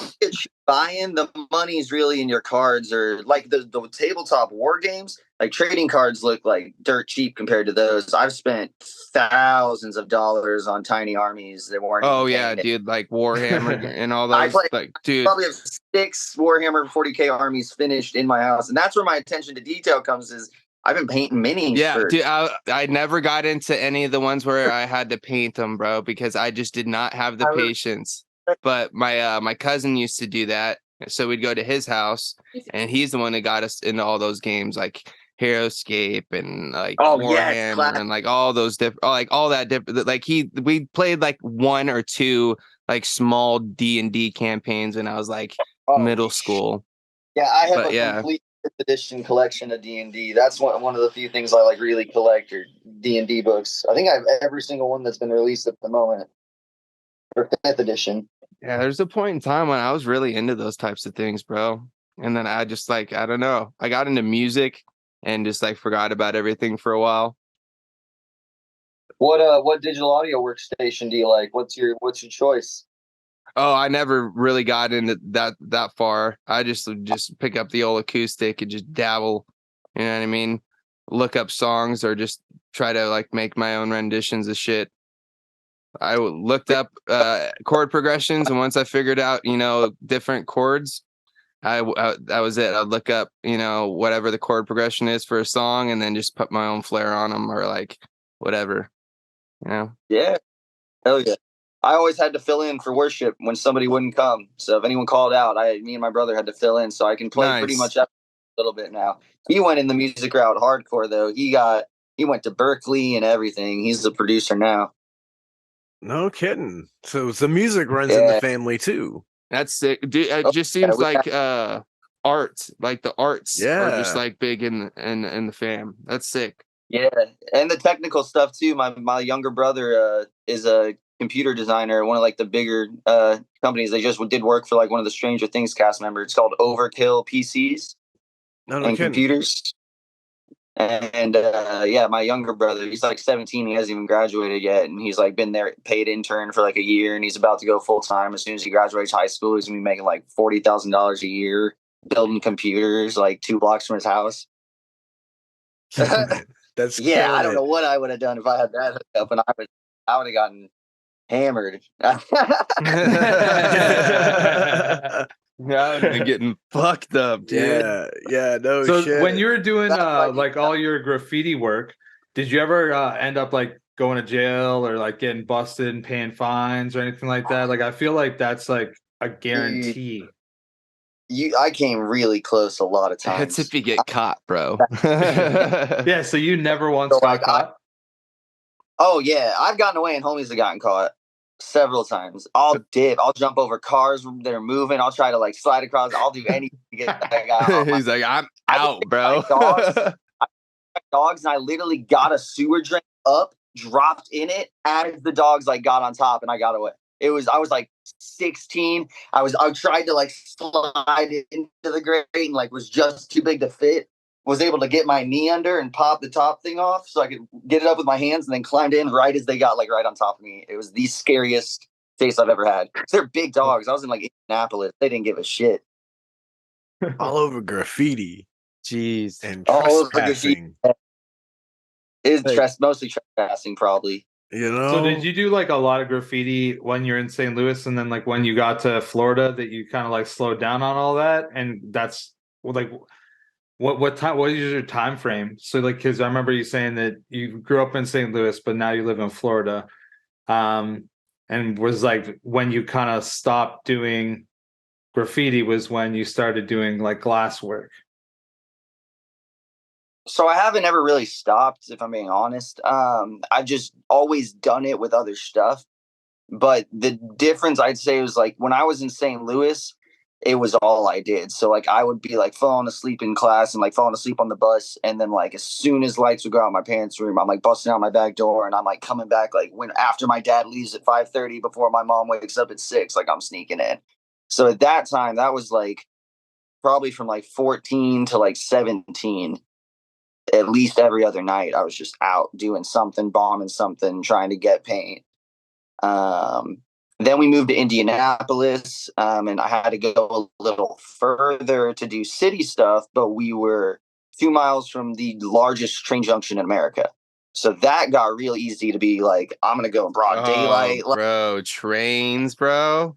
buy-in, the money's really in your cards, or like the tabletop war games. Like trading cards look like dirt cheap compared to those. I've spent thousands of dollars on tiny armies that weren't. Oh yeah, dude, like Warhammer and all those. Like, dude, probably have 6 Warhammer 40K armies finished in my house, and that's where my attention to detail comes. Is I've been painting minis. Yeah, dude, I never got into any of the ones where I had to paint them, bro, because I just did not have the patience. But my cousin used to do that, so we'd go to his house, and he's the one that got us into all those games, like HeroScape and like Warhammer and like all those different, like all that different. Like we played like 1 or 2 like small D&D campaigns when I was like middle school. Yeah, I have complete edition collection of D&D. That's one of the few things I like really collect are D&D books. I think I have every single one that's been released at the moment for 5th edition. Yeah, there's a point in time when I was really into those types of things, bro. And then I just like, I don't know, I got into music and just like forgot about everything for a while. What digital audio workstation do you like? What's your choice? Oh, I never really got into that far. I just pick up the old acoustic and just dabble. You know what I mean? Look up songs or just try to like make my own renditions of shit. I looked up chord progressions, and once I figured out, different chords, that was it. I'd look up, whatever the chord progression is for a song, and then just put my own flair on them or like whatever, Yeah, hell yeah. I always had to fill in for worship when somebody wouldn't come. So if anyone called out, me and my brother had to fill in. So I can play pretty much a little bit now. He went in the music route hardcore though. He went to Berkeley and everything. He's a producer now. No kidding. So the music runs in the family too. That's sick. Dude, it just seems like art, like the arts are just like big in the fam. That's sick. Yeah, and the technical stuff too. My younger brother is a computer designer at one of like the bigger companies. They just did work for like one of the Stranger Things cast members. It's called Overkill PCs and computers. And my younger brother, he's like 17. He hasn't even graduated yet, and he's like been there paid intern for like a year, and he's about to go full time as soon as he graduates high school. He's gonna be making like $40,000 a year building computers like 2 blocks from his house. That's I don't know what I would have done if I had that hookup, and I would have gotten hammered. Yeah, I've been getting fucked up, dude. Yeah, no so shit. When you were doing like all your graffiti work, did you ever end up like going to jail or like getting busted and paying fines or anything like that? Like I feel like that's like a guarantee. I came really close a lot of times. That's if you get caught, bro. Yeah, so you never once got caught? Oh yeah, I've gotten away and homies have gotten caught several times. I'll dip. I'll jump over cars that are moving. I'll try to like slide across. I'll do anything to get that guy off. He's like, I'm out, bro. Dogs, and I literally got a sewer drain up, dropped in it as the dogs like got on top, and I got away. I was like 16. I tried to like slide it into the grate and like was just too big to fit. Was able to get my knee under and pop the top thing off so I could get it up with my hands, and then climbed in right as they got like right on top of me. It was the scariest chase I've ever had. They're big dogs. I was in like Indianapolis. They didn't give a shit. All over graffiti. Jeez. and All of the graffiti trespassing. is Like, mostly trespassing, probably. you So know, did you do like a lot of graffiti when you're in St. Louis, and then like when you got to Florida, that you kind of like slowed down on all that? And that's like what time? What is your time frame? So like, because I remember you saying that you grew up in St. Louis, but now you live in Florida. And was like when you kind of stopped doing graffiti was when you started doing like glass work. So I haven't ever really stopped, if I'm being honest. I've just always done it with other stuff. But the difference I'd say was like when I was in St. Louis, it was all I did. So like I would be like falling asleep in class and like falling asleep on the bus, and then like as soon as lights would go out in my parents' room, I'm like busting out my back door and I'm like coming back like when after my dad leaves at 5:30 before my mom wakes up at 6, like I'm sneaking in. So at that time, that was like probably from like 14 to like 17. At least every other night, I was just out doing something, bombing something, trying to get paint. Um, then we moved to Indianapolis, and I had to go a little further to do city stuff, but we were 2 miles from the largest train junction in America. So that got real easy to be like, I'm going to go in broad daylight. Bro, trains, bro.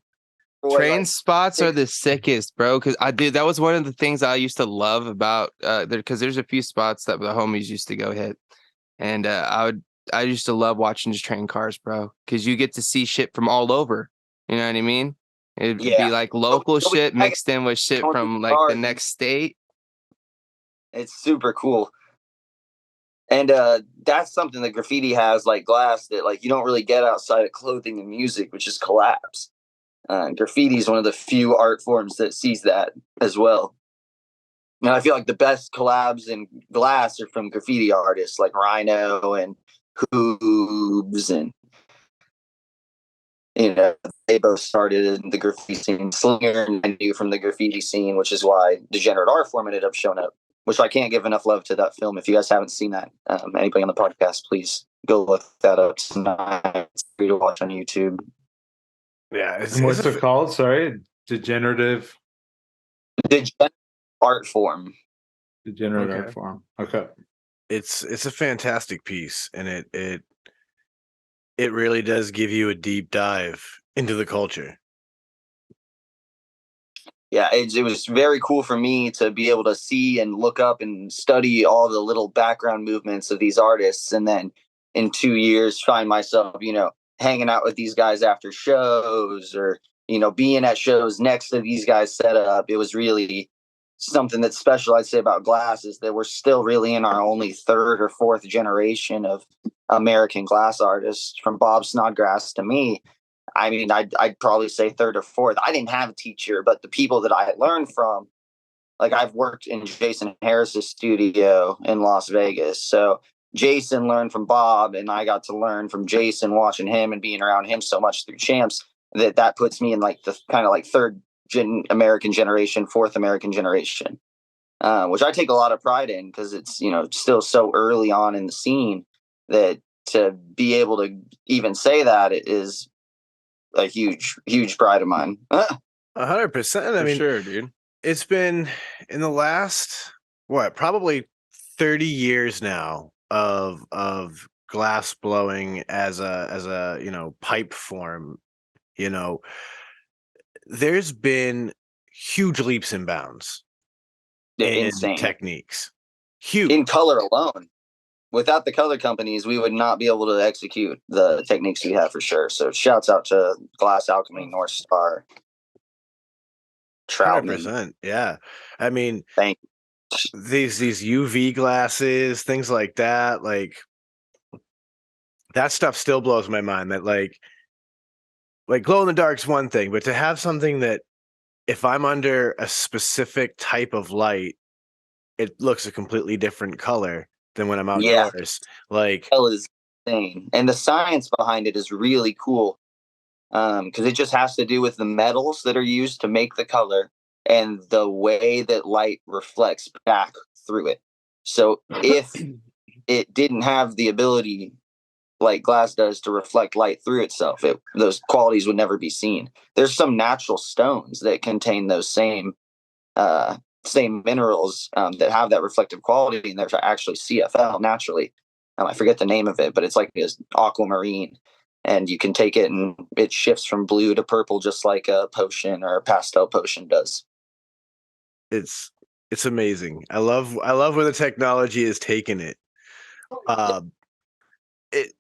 Train spots are the sickest, bro. Because I did. That was one of the things I used to love about because there's a few spots that the homies used to go hit, and I used to love watching just train cars, bro. Because you get to see shit from all over. You know what I mean? It'd be like local shit mixed in with shit from like the next state. It's super cool. And that's something that graffiti has, like glass, that like you don't really get outside of clothing and music, which is collabs. Graffiti is one of the few art forms that sees that as well. And I feel like the best collabs in glass are from graffiti artists like Rhino and Hoobs, and they both started in the graffiti scene. Slinger and I knew from the graffiti scene, which is why Degenerate Art Form ended up showing up. Which I can't give enough love to that film. If you guys haven't seen that, anybody on the podcast, please go look that up tonight. It's free to watch on YouTube. yeah. And what's it called? Sorry, degenerative art form. Degenerate art form. Okay. It's a fantastic piece, and it really does give you a deep dive into the culture. Yeah, it was very cool for me to be able to see and look up and study all the little background movements of these artists, and then in 2 years find myself, hanging out with these guys after shows, or being at shows next to these guys set up. It was really something that's special. I'd say about glass is that we're still really in our only third or fourth generation of American glass artists, from Bob Snodgrass to me. I mean, I'd probably say third or fourth. I didn't have a teacher, but the people that I learned from, like I've worked in Jason Harris's studio in Las Vegas. So Jason learned from Bob, and I got to learn from Jason, watching him and being around him so much through Champs, that puts me in like the kind of like third American generation, fourth American generation, which I take a lot of pride in, because it's, still so early on in the scene that to be able to even say that is a huge pride of mine. 100%. I mean, sure, dude. It's been in the last probably 30 years now of glass blowing as a pipe form. There's been huge leaps and bounds in Insane techniques. Huge. In color alone. Without the color companies, we would not be able to execute the techniques we have, for sure. So shouts out to Glass Alchemy, North Star, Troutman. 100%. Yeah. I mean, Thank you. These UV glasses, things like that, like that stuff still blows my mind. That like glow in the dark's one thing, but to have something that if I'm under a specific type of light, it looks a completely different color than when I'm outdoors. Yeah. Like, hell is insane. And the science behind it is really cool, because it just has to do with the metals that are used to make the color and the way that light reflects back through it. So if it didn't have the ability like glass does to reflect light through itself, those qualities would never be seen. There's some natural stones that contain those same same minerals that have that reflective quality, and they're actually CFL naturally. I forget the name of it, but it's like this aquamarine, and you can take it and it shifts from blue to purple just like a potion or a pastel potion does. It's amazing. I love where the technology has taken it. It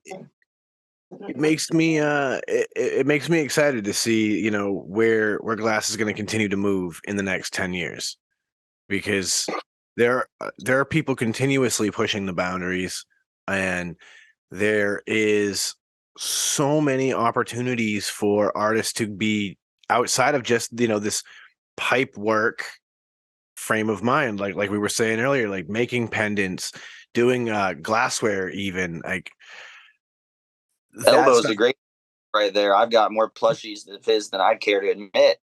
makes me it makes me excited to see, you know, where glass is going to continue to move in the next 10 years, because there are people continuously pushing the boundaries, and there is so many opportunities for artists to be outside of just, you know, this pipe work frame of mind, like we were saying earlier, like making pendants, doing glassware, even like that's Elbow's a great right there. I've got more plushies of his than I'd care to admit.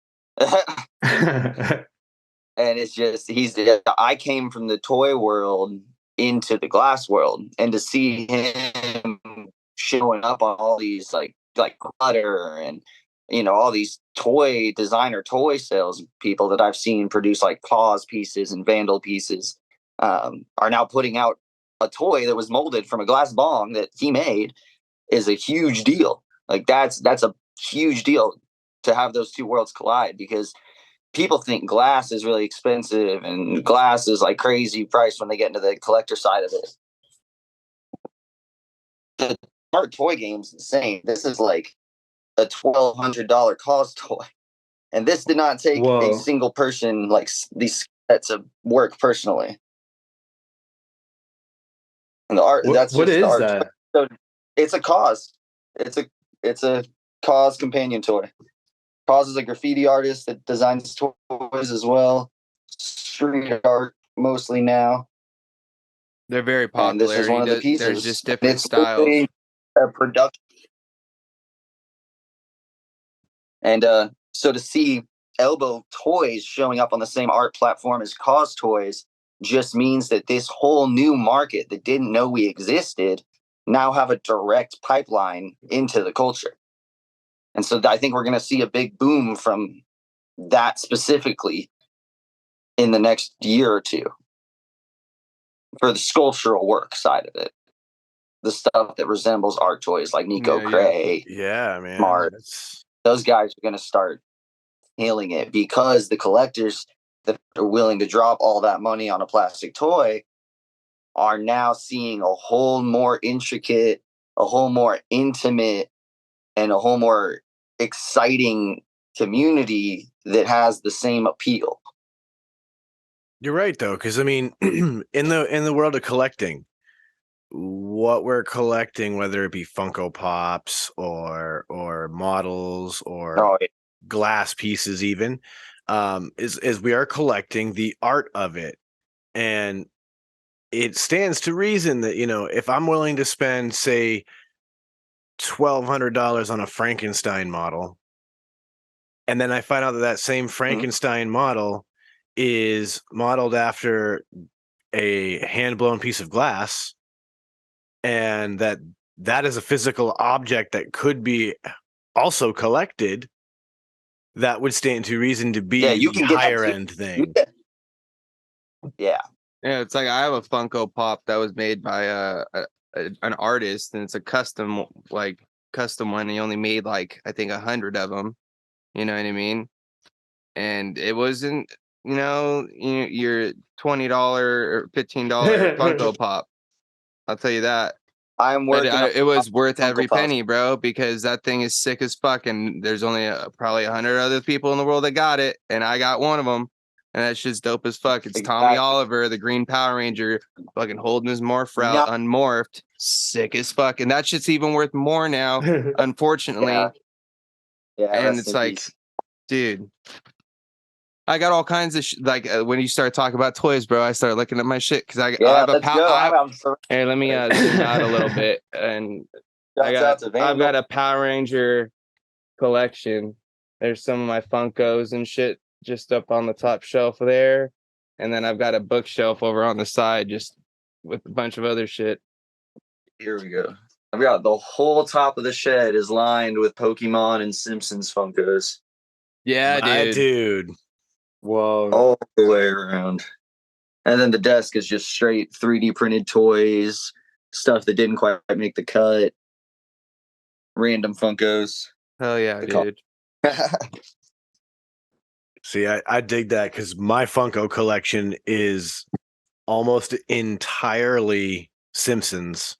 And it's just I came from the toy world into the glass world, and to see him showing up on all these like Clutter and, you know, all these designer toy sales people that I've seen produce like Cause pieces and Vandal pieces, are now putting out a toy that was molded from a glass bong that he made, is a huge deal. Like that's a huge deal to have those two worlds collide, because people think glass is really expensive and glass is like crazy price when they get into the collector side of it. The smart toy game's insane. This is like a $1,200 Cause toy, and this did not take a single person like these sets of work personally. And the art, that's what just is the art. that? So it's a Cause. It's a Cause companion toy. Cause is a graffiti artist that designs toys as well. Street art mostly now. They're very popular. And this is one of the pieces. There's just different it's styles. Really a production. And so to see Elbow toys showing up on the same art platform as Cause toys just means that this whole new market that didn't know we existed now have a direct pipeline into the culture. And so I think we're going to see a big boom from that specifically in the next year or two for the sculptural work side of it. The stuff that resembles art toys like Nico Cray, yeah, man, Smart. Those guys are going to start hailing it, because the collectors that are willing to drop all that money on a plastic toy are now seeing a whole more intricate, a whole more intimate, and a whole more exciting community that has the same appeal. You're right, though, because I mean, in the world of collecting, what we're collecting, whether it be Funko Pops or models or glass pieces, even, is we are collecting the art of it. And it stands to reason that, you know, if I'm willing to spend, say, $1,200 on a Frankenstein model, and then I find out that same Frankenstein model is modeled after a hand-blown piece of glass, and that is a physical object that could be also collected, that would stand to reason to be you the can get higher end thing. Yeah, it's like I have a Funko Pop that was made by an artist, and it's a custom one. He only made like I think 100 of them. You know what I mean? And it wasn't, your $20 or $15 Funko Pop. I'll tell you that. I'm working. It was worth Funko every Pops. penny, bro, because that thing is sick as fuck, and there's only probably 100 other people in the world that got it, and I got one of them, and that shit's dope as fuck. It's Tommy Oliver, the Green Power Ranger, fucking holding his morph out, unmorphed, sick as fuck, and that shit's even worth more now, unfortunately. Yeah, and it's like, dude, I got all kinds of like when you start talking about toys, bro, I started looking at my shit because I have a Hey, let me zoom out a little bit, and I've got a Power Ranger collection. There's some of my Funkos and shit just up on the top shelf there, and then I've got a bookshelf over on the side just with a bunch of other shit. Here we go. I've got the whole top of the shed is lined with Pokemon and Simpsons Funkos. Yeah, dude. Whoa. all the way around. And then the desk is just straight 3D printed toys, stuff that didn't quite make the cut, random Funkos. Hell yeah, The call- dude. See, I dig that because my Funko collection is almost entirely Simpsons,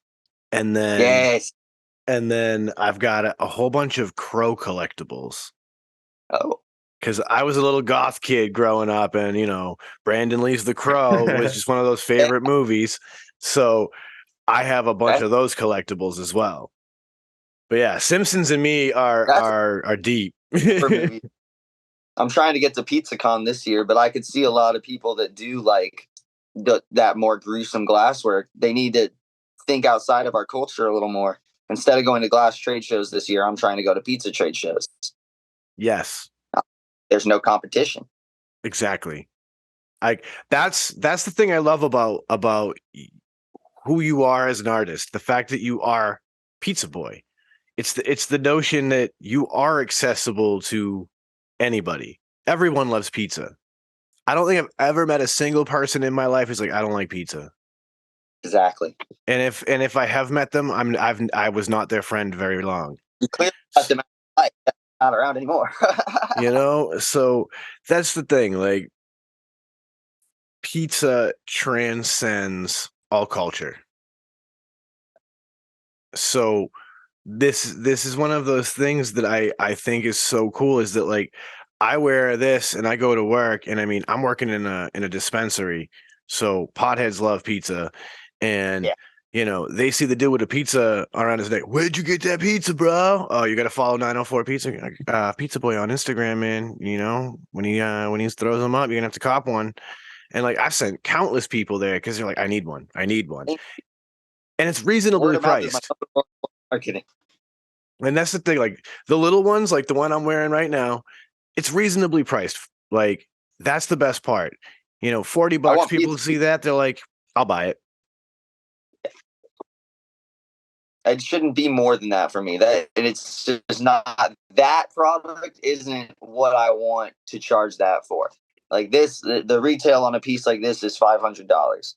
and then Yes. I've got a whole bunch of Crow collectibles. Oh, Because I was a little goth kid growing up, and Brandon Lee's The Crow was just one of those favorite movies. So I have a bunch of those collectibles as well. But yeah, Simpsons and me are deep. for movie. I'm trying to get to PizzaCon this year, but I could see a lot of people that do like that more gruesome glassware. They need to think outside of our culture a little more. Instead of going to glass trade shows this year, I'm trying to go to pizza trade shows. Yes, There's no competition. exactly. That's the thing I love about who you are as an artist. The fact that you are Pizza Boy. It's the notion that you are accessible to anybody. Everyone loves pizza. I don't think I've ever met a single person in my life who's like, I don't like pizza. Exactly. And if I have met them, I was not their friend very long. You clearly got them out, not around anymore. So that's the thing. Like, pizza transcends all culture. So this is one of those things that I think is so cool, is that like I wear this and I go to work, and I mean I'm working in a dispensary, so potheads love pizza, and they see the dude with a pizza around his neck. Where'd you get that pizza, bro? Oh, you got to follow 904 Pizza Boy on Instagram, man. When he throws them up, you're gonna have to cop one. And like I sent countless people there because they're like, I need one, and it's reasonably Word of mouth is my priced. number one marketing. And that's the thing, like the little ones, like the one I'm wearing right now, it's reasonably priced. Like that's the best part. $40, people pizza. see that, they're like, I'll buy it. It shouldn't be more than that for me. That and it's just not, that product isn't what I want to charge that for. Like this, the retail on a piece like this is $500.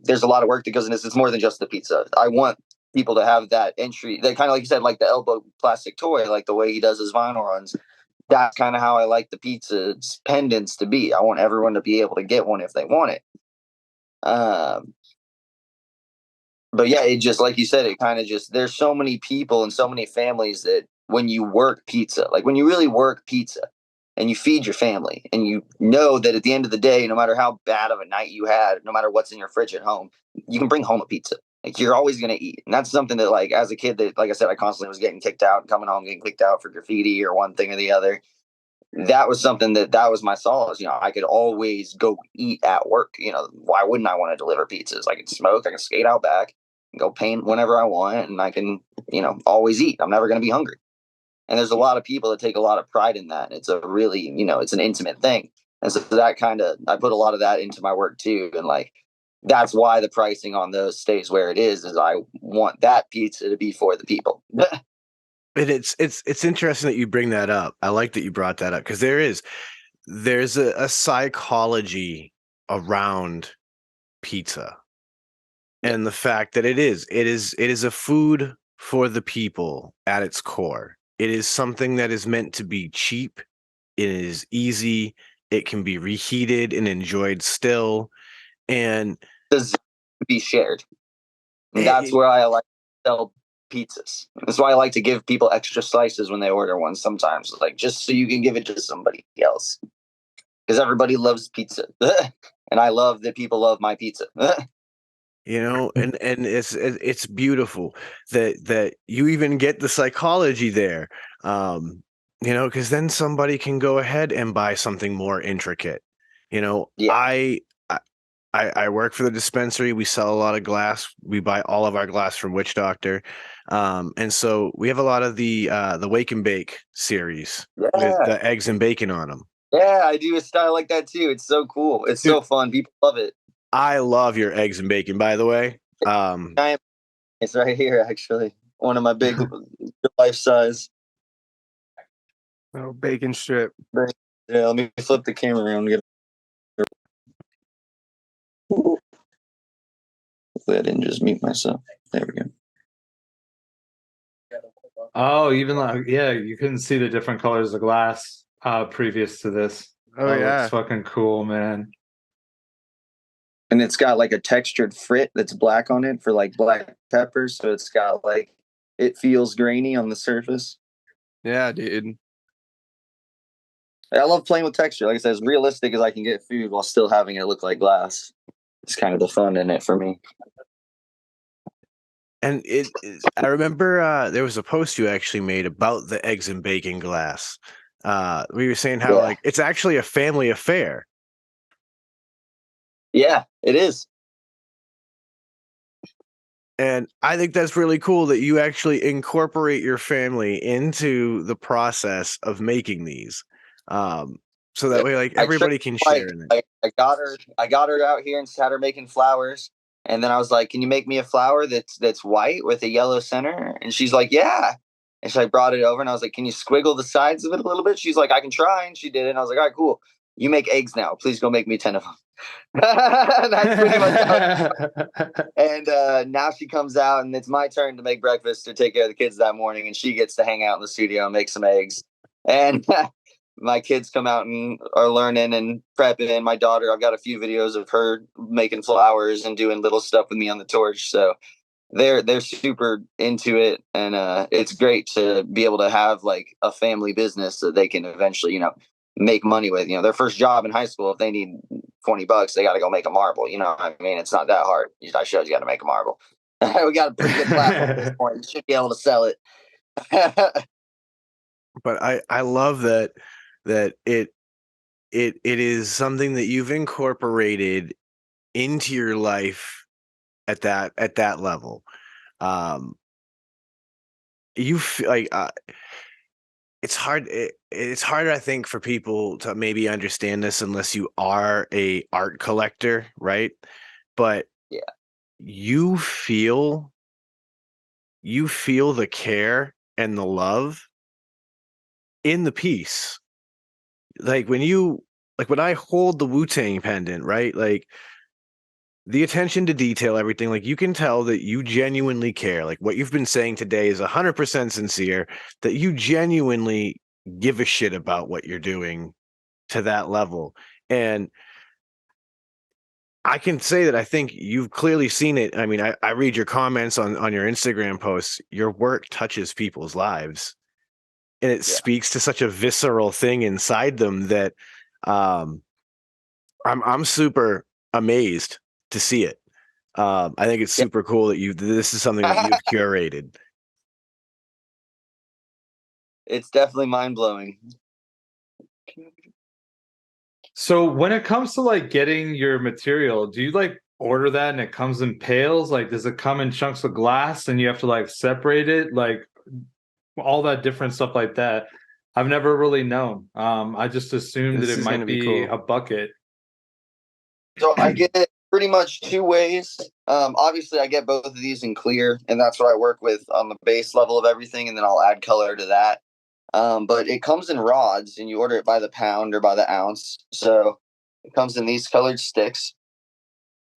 There's a lot of work that goes into this. It's more than just the pizza. I want people to have that entry. That kind of, like you said, like the elbow plastic toy, like the way he does his vinyl runs. That's kind of how I like the pizza's pendants to be. I want everyone to be able to get one if they want it. But yeah, it just, like you said, it kind of just, there's so many people and so many families that when you work pizza, like when you really work pizza and you feed your family and you know that at the end of the day, no matter how bad of a night you had, no matter what's in your fridge at home, you can bring home a pizza. Like you're always going to eat. And that's something that, like, as a kid, that, like I said, I constantly was getting kicked out and coming home, getting kicked out for graffiti or one thing or the other. That was something that was my solace. I could always go eat at work. Why wouldn't I want to deliver pizzas? I can smoke, I can skate out back, go paint whenever I want, and I can, always eat. I'm never going to be hungry. And there's a lot of people that take a lot of pride in that. It's a really, it's an intimate thing. And so that kind of, I put a lot of that into my work too. And like, that's why the pricing on those stays where it is I want that pizza to be for the people. And it's interesting that you bring that up. I like that you brought that up because there's a psychology around pizza, and the fact that it is a food for the people at its core. It is something that is meant to be cheap. It is easy. It can be reheated and enjoyed still, and Does be shared. And that's where I like to sell pizzas. That's why I like to give people extra slices when they order one sometimes, like just so you can give it to somebody else. Because everybody loves pizza. And I love that people love my pizza. and it's beautiful that you even get the psychology there. Because then somebody can go ahead and buy something more intricate. Yeah. I work for the dispensary. We sell a lot of glass. We buy all of our glass from Witch Doctor. And so we have a lot of the Wake and Bake series with the eggs and bacon on them. Yeah, I do a style like that too. It's so cool. It's so fun. People love it. I love your eggs and bacon, by the way. It's right here, actually. One of my big life size. Oh, bacon strip. Yeah, let me flip the camera around and get. Hopefully, I didn't just mute myself. There we go. Oh, even like yeah, you couldn't see the different colors of glass previous to this. Oh That yeah. looks fucking cool, man. And it's got like a textured frit that's black on it for like black peppers. So it's got like, it feels grainy on the surface. Yeah, dude. I love playing with texture. Like I said, as realistic as I can get food while still having it look like glass. It's kind of the fun in it for me. And I remember there was a post you actually made about the eggs and bacon glass. We were saying how like it's actually a family affair. Yeah, it is. And I think that's really cool that you actually incorporate your family into the process of making these. So that way, like everybody can share in it. I got her out here and had her making flowers. And then I was like, "Can you make me a flower that's white with a yellow center?" And she's like, "Yeah." And so I brought it over and I was like, "Can you squiggle the sides of it a little bit?" She's like, "I can try." And she did it. And I was like, "All right, cool. You make eggs now. Please go make me 10 of them." That's pretty much how. And now she comes out and it's my turn to make breakfast to take care of the kids that morning. And she gets to hang out in the studio and make some eggs. And my kids come out and are learning and prepping. My daughter, I've got a few videos of her making flowers and doing little stuff with me on the torch. So they're super into it, and it's great to be able to have like a family business that they can eventually, make money with. Their first job in high school, if they need $20, they got to go make a marble. I mean, it's not that hard. I showed you got to make a marble. We got a pretty good platform at this point. You should be able to sell it. But I love that it is something that you've incorporated into your life at that level. You feel like it's hard. It's harder, I think, for people to maybe understand this unless you are a art collector, right? But yeah, you feel the care and the love in the piece. Like when I hold the Wu-Tang pendant, right? Like the attention to detail, everything, like you can tell that you genuinely care. Like what you've been saying today is 100% sincere, that you genuinely give a shit about what you're doing to that level. And I can say that I think you've clearly seen it. I mean, I read your comments on your Instagram posts. Your work touches people's lives. And it speaks to such a visceral thing inside them that I'm super amazed to see it. I think it's super cool that this is something that you've curated. It's definitely mind blowing. So when it comes to like getting your material, do you like order that and it comes in pails? Like, does it come in chunks of glass and you have to like separate it? Like all that different stuff like that. I've never really known. I just assumed that it might be a bucket. So I get it pretty much two ways. Obviously, I get both of these in clear, and that's what I work with on the base level of everything, and then I'll add color to that. But it comes in rods, and you order it by the pound or by the ounce. So it comes in these colored sticks,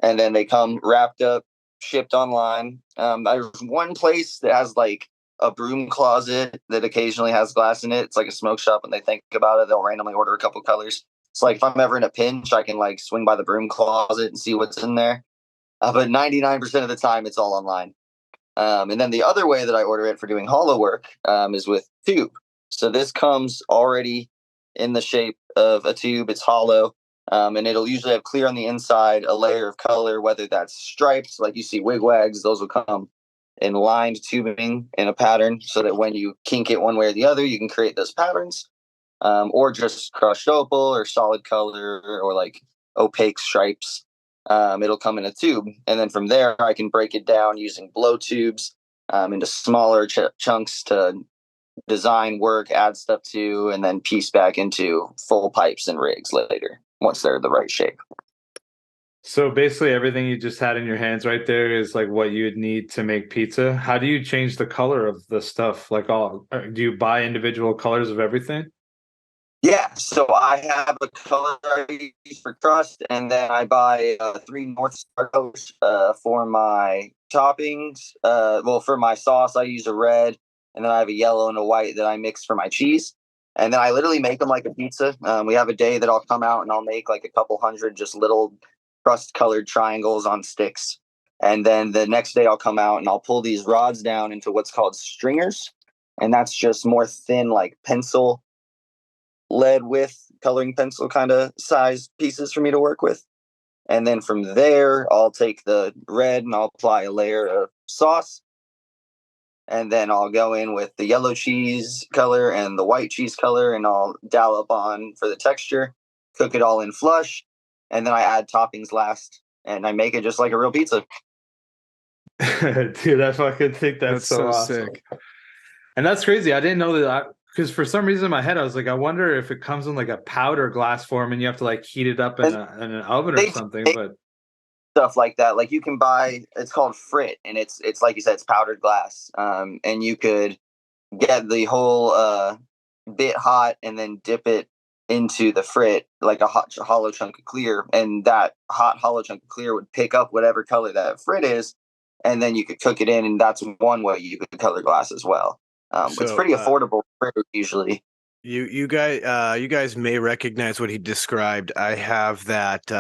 and then they come wrapped up, shipped online. There's one place that has like a broom closet that occasionally has glass in it. It's like a smoke shop, and they think about it. They'll randomly order a couple colors. It's like if I'm ever in a pinch, I can like swing by the broom closet and see what's in there. But 99% of the time, it's all online. And then the other way that I order it for doing hollow work is with tube. So this comes already in the shape of a tube. It's hollow. And it'll usually have clear on the inside, a layer of color, whether that's striped, like you see wigwags, those will come in lined tubing in a pattern so that when you kink it one way or the other, you can create those patterns. Or just crushed opal or solid color or like opaque stripes. It'll come in a tube. And then from there, I can break it down using blow tubes into smaller chunks to design work, add stuff to, and then piece back into full pipes and rigs later once they're the right shape. So basically everything you just had in your hands right there is like what you would need to make pizza. How do you change the color of the stuff? Like do you buy individual colors of everything? Yeah, so I have a color I use for crust, and then I buy 3 North Star colors for my toppings. Well, for my sauce, I use a red, and then I have a yellow and a white that I mix for my cheese. And then I literally make them like a pizza. We have a day that I'll come out and I'll make like a couple hundred just little crust colored triangles on sticks. And then the next day I'll come out and I'll pull these rods down into what's called stringers. And that's just more thin, like pencil lead with coloring pencil kind of size pieces for me to work with. And then from there, I'll take the red and I'll apply a layer of sauce. And then I'll go in with the yellow cheese color and the white cheese color, and I'll dollop on for the texture, cook it all in flush. And then I add toppings last, and I make it just like a real pizza. Dude, I fucking think that's so awesome. sick. And that's crazy. I didn't know that, because for some reason in my head I was like, I wonder if it comes in like a powder glass form and you have to like heat it up in an oven or something. But stuff like that, like you can buy, it's called frit, and it's like you said, it's powdered glass. And you could get the whole bit hot and then dip it into the frit like a hot hollow chunk of clear, and that hot hollow chunk of clear would pick up whatever color that frit is, and then you could cook it in, and that's one way you could color glass as well. It's pretty affordable usually. You guys may recognize what he described. I have that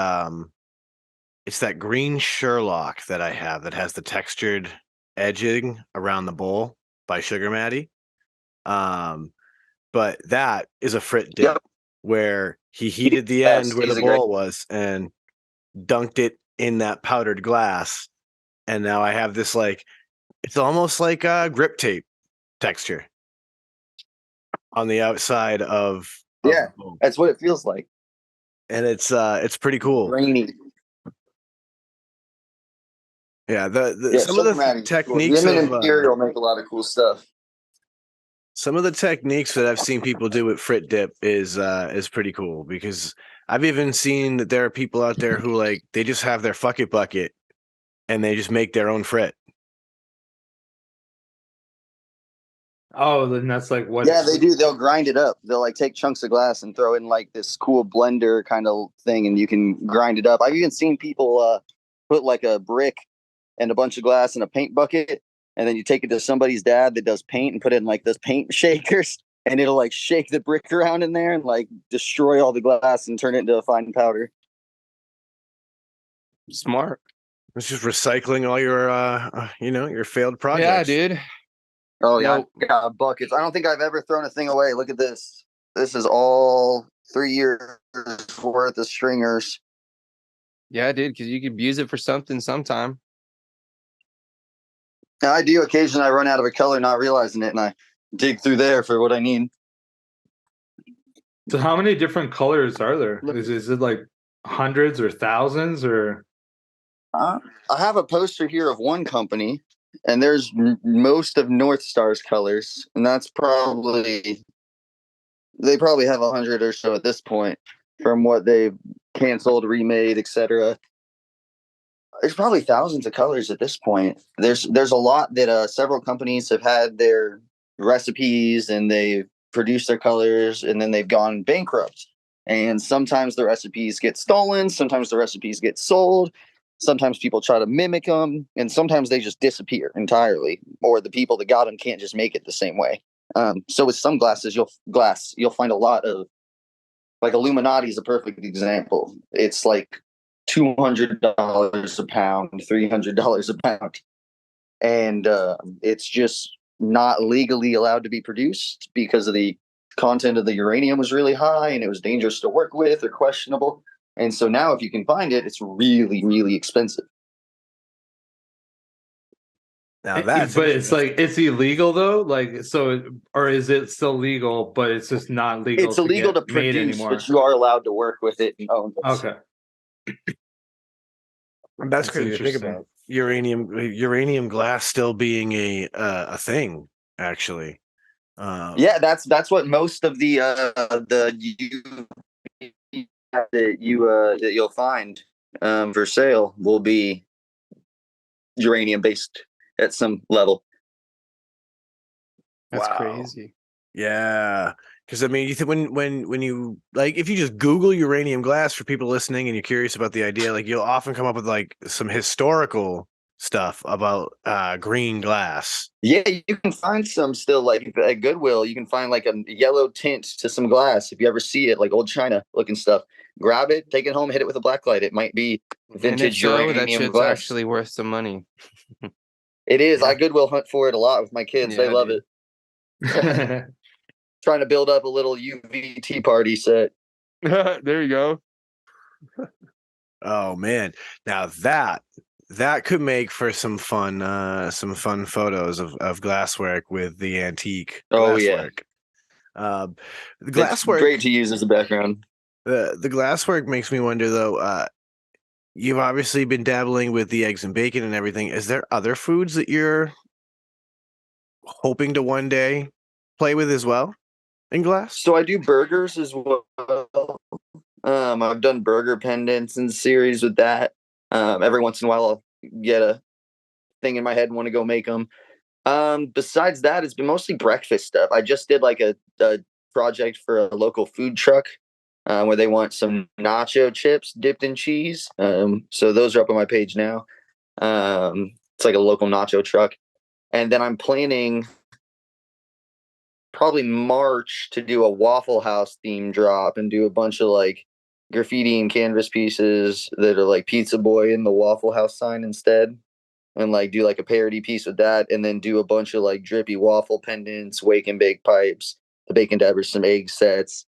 it's that green Sherlock that I have that has the textured edging around the bowl by Sugar Maddie. But that is a frit dip where he heated the end where the bowl was and dunked it in that powdered glass. And now I have this like, it's almost like a grip tape texture on the outside of yeah, that's what it feels like. And it's pretty cool. Grainy. Yeah, some of the techniques cool. Him and Imperial make a lot of cool stuff. Some of the techniques that I've seen people do with frit dip is pretty cool, because I've even seen that there are people out there who like they just have their fuck it bucket and they just make their own frit. Oh, then that's like what? Yeah, they do. They'll grind it up. They'll like take chunks of glass and throw in like this cool blender kind of thing, and you can grind it up. I've even seen people put like a brick and a bunch of glass in a paint bucket, and then you take it to somebody's dad that does paint and put it in like this paint shakers, and it'll like shake the brick around in there and like destroy all the glass and turn it into a fine powder. Smart. It's just recycling all your your failed projects. Yeah, dude. Oh yeah, I got buckets. I don't think I've ever thrown a thing away. Look at this. This is all 3 years worth of stringers. Yeah, dude, because you could use it for something sometime. Now, I do occasionally. I run out of a color, not realizing it, and I dig through there for what I need. So, how many different colors are there? Is it like hundreds or thousands or? I have a poster here of one company, and there's most of North Star's colors, and that's probably they probably have 100 or so at this point from what they've canceled, remade, etc. There's probably thousands of colors at this point. There's a lot that several companies have had their recipes and they've produced their colors, and then they've gone bankrupt. And sometimes the recipes get stolen, sometimes the recipes get sold, sometimes people try to mimic them, and sometimes they just disappear entirely, or the people that got them can't just make it the same way. So with some glasses, you'll find a lot of, like, Illuminati is a perfect example. It's like $200 a pound, $300 a pound, and it's just not legally allowed to be produced because of the content of the uranium was really high and it was dangerous to work with or questionable. And so now, if you can find it, it's really, really expensive. Now that's but it's like it's illegal though, like, so, or is it still legal? But it's just not legal. It's illegal to produce, but you are allowed to work with it and own it. Okay. That's crazy to think about. Uranium glass still being a thing, actually. Yeah, that's what most of the that you'll find for sale will be uranium based at some level. That's crazy. Yeah, Because I mean, you when you like, if you just Google uranium glass for people listening, and you're curious about the idea, like you'll often come up with like some historical stuff about green glass. Yeah, you can find some still like at Goodwill. You can find like a yellow tint to some glass if you ever see it, like old China looking stuff. Grab it, take it home, hit it with a black light. It might be And if vintage so, that uranium shit's glass. actually worth some money. It is. Yeah. I Goodwill hunt for it a lot with my kids. They Yeah, love dude. it. Trying to build up a little UVT party set. There you go. Oh man, now that could make for some fun photos of glasswork with the antique Oh yeah, glasswork. The it's glasswork, great to use as a background. the glasswork makes me wonder though. You've obviously been dabbling with the eggs and bacon and everything. Is there other foods that you're hoping to one day play with as well in glass? So I do burgers as well. I've done burger pendants and series with that. Every once in a while, I'll get a thing in my head and want to go make them. Besides that, it's been mostly breakfast stuff. I just did like a project for a local food truck where they want some nacho chips dipped in cheese. So those are up on my page now. It's like a local nacho truck. And then I'm planning probably March to do a Waffle House theme drop and do a bunch of like graffiti and canvas pieces that are like Pizza Boy and the Waffle House sign instead. And like do like a parody piece with that, and then do a bunch of like drippy waffle pendants, wake and bake pipes, the bacon dabbers, some egg sets.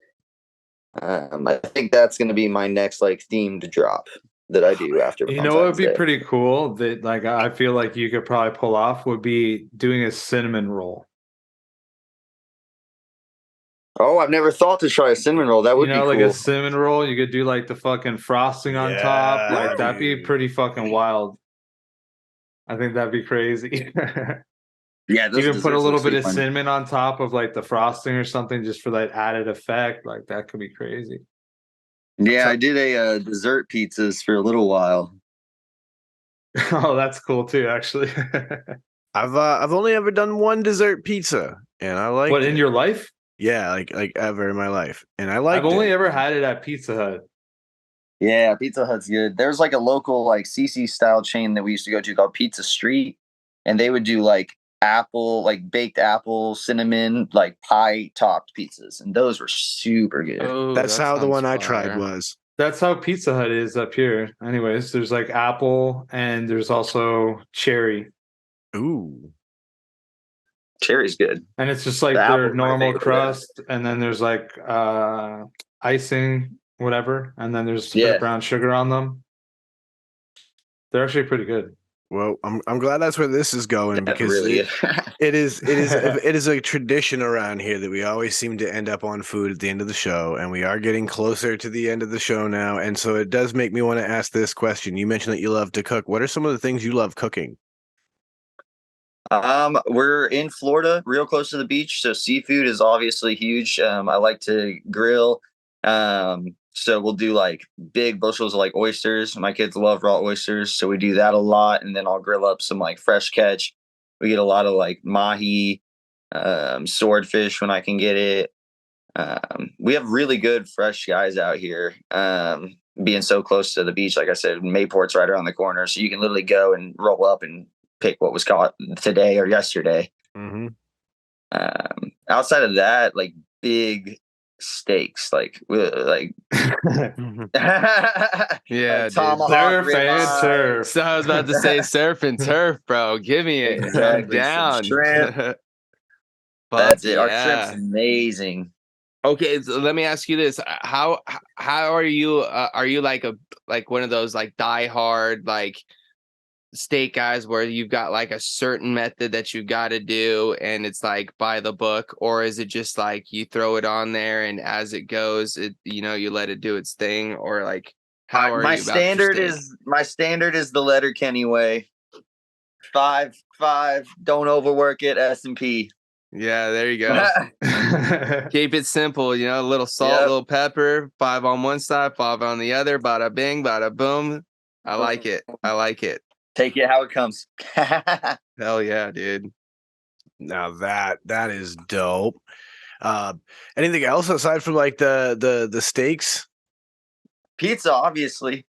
I think that's going to be my next like themed drop that I do after You know what would Valentine's be Day. pretty cool that like I feel like you could probably pull off would be doing a cinnamon roll. Oh, I've never thought to try a cinnamon roll. That would be cool. Like a cinnamon roll. You could do like the fucking frosting on top. Yeah, Like that'd be dude. pretty fucking wild. I think that'd be crazy. Yeah, those Even put a desserts little look bit sweet of fun. cinnamon on top of like the frosting or something just for that added effect. Like that could be crazy. Yeah, I did a dessert pizzas for a little while. Oh, that's cool too, actually. I've only ever done one dessert pizza, and I like What, in your life? Yeah, like ever in my life, and I liked I've only it. ever had it at Pizza Hut. Yeah, Pizza Hut's good. There's like a local like CC style chain that we used to go to called Pizza Street, and they would do like apple, like baked apple, cinnamon, like pie topped pizzas, and those were super good. Oh, That's that how the sounds one I fire. tried was. That's how Pizza Hut is up here. Anyways, there's like apple and there's also cherry. Ooh, Cherry's good. And it's just like The their apple's my normal favorite. crust, and then there's like icing, whatever, and then there's a bit of brown sugar on them. They're actually pretty good. well, I'm glad that's where this is going That's because really it is a tradition around here that we always seem to end up on food at the end of the show, and we are getting closer to the end of the show now, and so it does make me want to ask this question. You mentioned that you love to cook. What are some of the things you love cooking? We're in Florida, real close to the beach, so seafood is obviously huge. I like to grill. So we'll do like big bushels of like oysters. My kids love raw oysters, so we do that a lot. And then I'll grill up some like fresh catch. We get a lot of like mahi, swordfish when I can get it. We have really good fresh guys out here. Being so close to the beach, like I said, Mayport's right around the corner, so you can literally go and roll up and pick what was caught today or yesterday. Mm-hmm. Outside of that, like big steaks, like Yeah, like dude. tomahawk Surf and ribeye. turf. So I was about to say surf and turf, bro. Give me it. Exactly, I'm some down. shrimp. Fuck That's it. Our yeah. shrimp's amazing. Okay, so let me ask you this: how are you? Are you like one of those like diehard like steak guys where you've got like a certain method that you got to do and it's like by the book, or is it just like you throw it on there and as it goes, you let it do its thing, or like how are my you about your standard is the letter Kenny way. 5, don't overwork it. S&P. Yeah, there you go. Keep it simple, a little salt, little pepper, 5 on one side, 5 on the other, bada bing, bada boom. I like it. Take it how it comes. Hell yeah, dude. Now that is dope. Anything else aside from like the steaks? Pizza, obviously.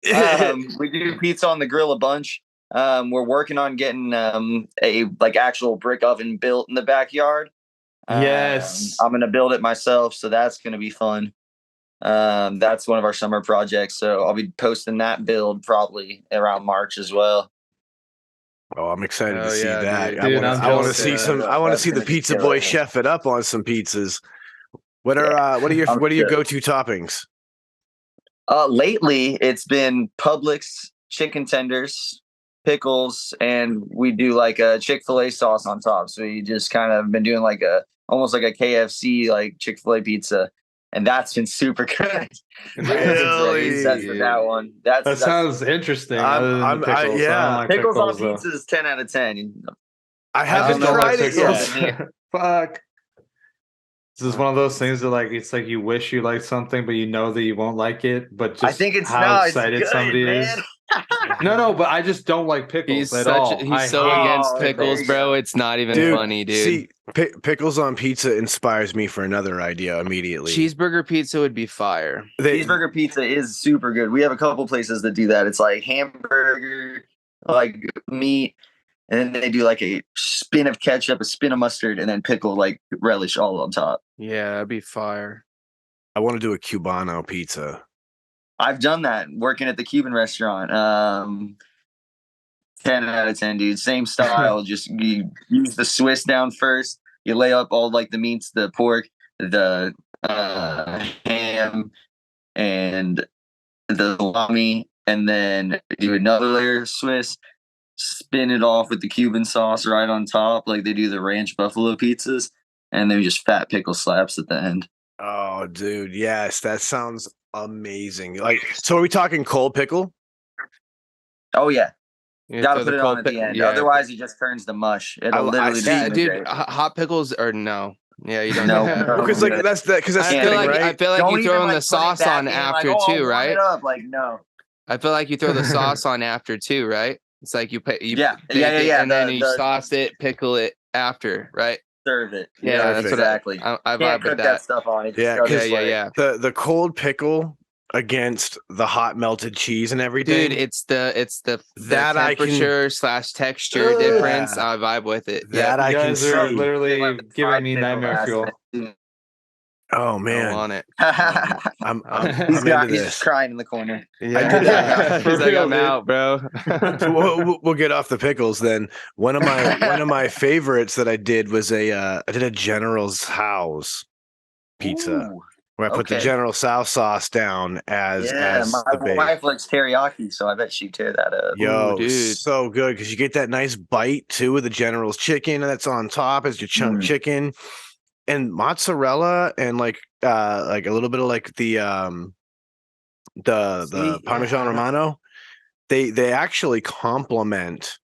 We do pizza on the grill a bunch. We're working on getting a like actual brick oven built in the backyard. Yes. I'm gonna build it myself, so that's gonna be fun. That's one of our summer projects, so I'll be posting that build probably around March as well. Oh, I'm excited Oh, to see yeah, that. dude. Dude, I'm I want to jealous of see that. some. I want to That's see the gonna be pizza killer. boy chef it up on some pizzas. What are Yeah, what are your I'm what are your good. go-to toppings? Lately it's been Publix chicken tenders, pickles, and we do like a Chick-fil-A sauce on top. So we just kind of been doing like a almost like a KFC like Chick-fil-A pizza. And that's been super good. He's set for Really? that one. That's That sounds interesting. I'm- Other than I'm- the I- pickles, I yeah. don't like pickles on pickles though. pizza is 10 out of 10. I I haven't just don't like tried it pickles. yet. Fuck. This is one of those things that like it's like you wish you liked something, but you know that you won't like it. But just I think it's how no, it's excited good, somebody man. is. No, but I just don't like pickles at all. He's I so hate against there pickles, you bro. go. It's not even Dude, funny, dude. see, pickles on pizza inspires me for another idea immediately. Cheeseburger pizza would be fire. Cheeseburger pizza is super good. We have a couple places that do that. It's like hamburger, like meat, and then they do like a spin of ketchup, a spin of mustard, and then pickle like relish all on top. Yeah, that'd be fire. I want to do a Cubano pizza. I've done that working at the Cuban restaurant. 10 out of 10, dude. Same style. Just you use the Swiss down first. You lay up all like the meats, the pork, the ham, and the salami, and then do another layer of Swiss. Spin it off with the Cuban sauce right on top, like they do the ranch buffalo pizzas, and then just fat pickle slaps at the end. Oh, dude, yes, that sounds amazing. Like, so are we talking cold pickle? Oh yeah, You gotta throw put the it cold on at the pick- end. Yeah, Otherwise, it just turns to mush. It'll literally yeah, dude. disintegrate. Hot pickles or no? Yeah, you don't. No, do that. no. Because like that's the I thing, feel like right? you Don't throw even, in like, the put it sauce back on in, after like, oh, too, I'll warm right? it up. Like no. I feel like you throw the sauce on after too, right? It's like you bake Yeah. it, and then you The sauce it, pickle it after, right? serve it. Yeah, that's what exactly. I Can't vibe cook with that that. stuff on it. Yeah, Just because goes Yeah. the cold pickle against the hot melted cheese and everything. Dude, it's the That I can- temperature / texture difference. Yeah. I vibe with it. That Yeah, I You can guys are see. literally giving me nightmare fuel. Oh I man, want it. I'm He's into He's this. just crying in the corner. Yeah, did that. He's For like, real, I'm dude. out, bro. So we'll get off the pickles then. One of my favorites that I did was I did a General's House pizza Ooh, where I put the okay. General Tso's sauce down as my the base. wife likes teriyaki, so I bet she'd tear that up. Yo, Ooh, dude. so good because you get that nice bite too with the General's chicken that's on top as your chunk chicken, and mozzarella and like a little bit of like the Parmesan Romano. They actually complement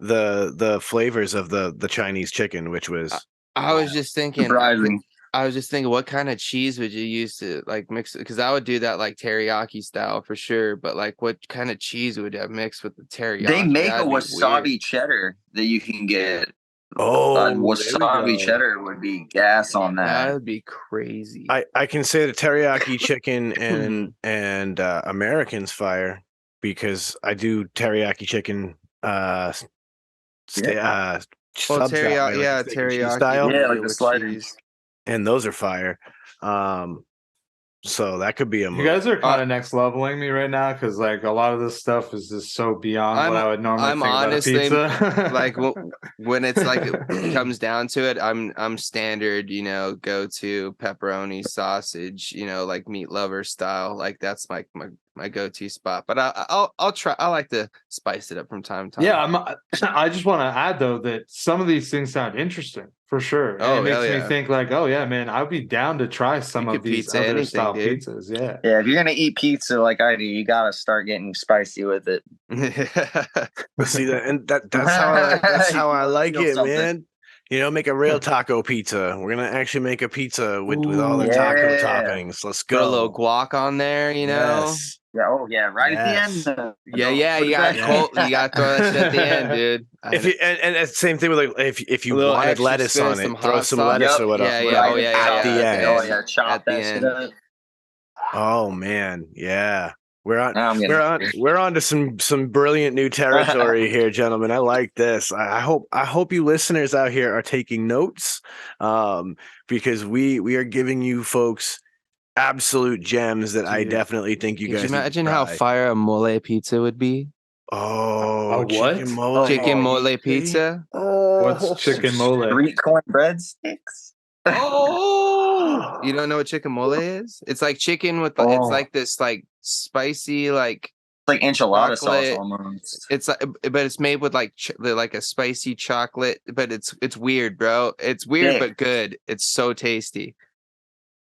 the flavors of the Chinese chicken, which was I was just thinking. Surprising. I was just thinking, what kind of cheese would you use to like mix it? Because I would do that like teriyaki style for sure. But like, what kind of cheese would have mixed with the teriyaki? They make That'd a be wasabi weird. cheddar that you can get. there we Wasabi go. cheddar would be gas on That that. would be crazy. I can say the teriyaki chicken and American's fire because I do teriyaki chicken Well, subs that way, like teriyaki, steak and cheese teriyaki, style. Yeah, yeah, like the with sliders. cheese. And those are fire. So that could be a You move. guys are kind of next leveling me right now because like a lot of this stuff is just so beyond what I would normally I'm think honestly, about a pizza. like when it's like it comes down to it, I'm standard, go to pepperoni, sausage, like meat lover style. Like that's my go-to spot. But I'll try. I like to spice it up from time to time. Yeah, I just want to add though that some of these things sound interesting for sure. Oh, And it hell makes me yeah. think like, oh yeah, man, I'd be down to try some You of could these pizza other anything, style dude. pizzas. Yeah. Yeah, if you're gonna eat pizza like I do, you gotta start getting spicy with it. See that, and that's how I like You it, feel man. Make a real taco pizza. We're gonna actually make a pizza with all the Ooh. taco Yeah. toppings. Let's Put a little go. guac on there, Yes. Yeah. Oh yeah. Right at the end. Yes. Yeah, Put you it got back. cold. You got to throw that shit at the end, dude. If you and it's the same thing with like if you A little wanted extra lettuce spin, on it, some throw hot some sauce. lettuce Yep. or whatever. Yeah. Oh, yeah, at the at end. Oh yeah. Chop At the that shit end. up. Oh man, yeah. We're on Now I'm getting we're on to some brilliant new territory here, gentlemen. I like this. I hope you listeners out here are taking notes. Because we are giving you folks absolute gems that I Dude, definitely think you Could you guys need to imagine how try. fire a mole pizza would be? Oh, A what? chicken mole. Chicken mole baby. pizza. What's Oh, chicken mole? Street corn breadsticks. Oh, you don't know what chicken mole is? It's like chicken with it's Oh. like this like spicy like Like enchilada sauce chocolate. almost. It's but it's made with like like a spicy chocolate, but it's weird, bro. It's weird Yeah. but good. It's so tasty.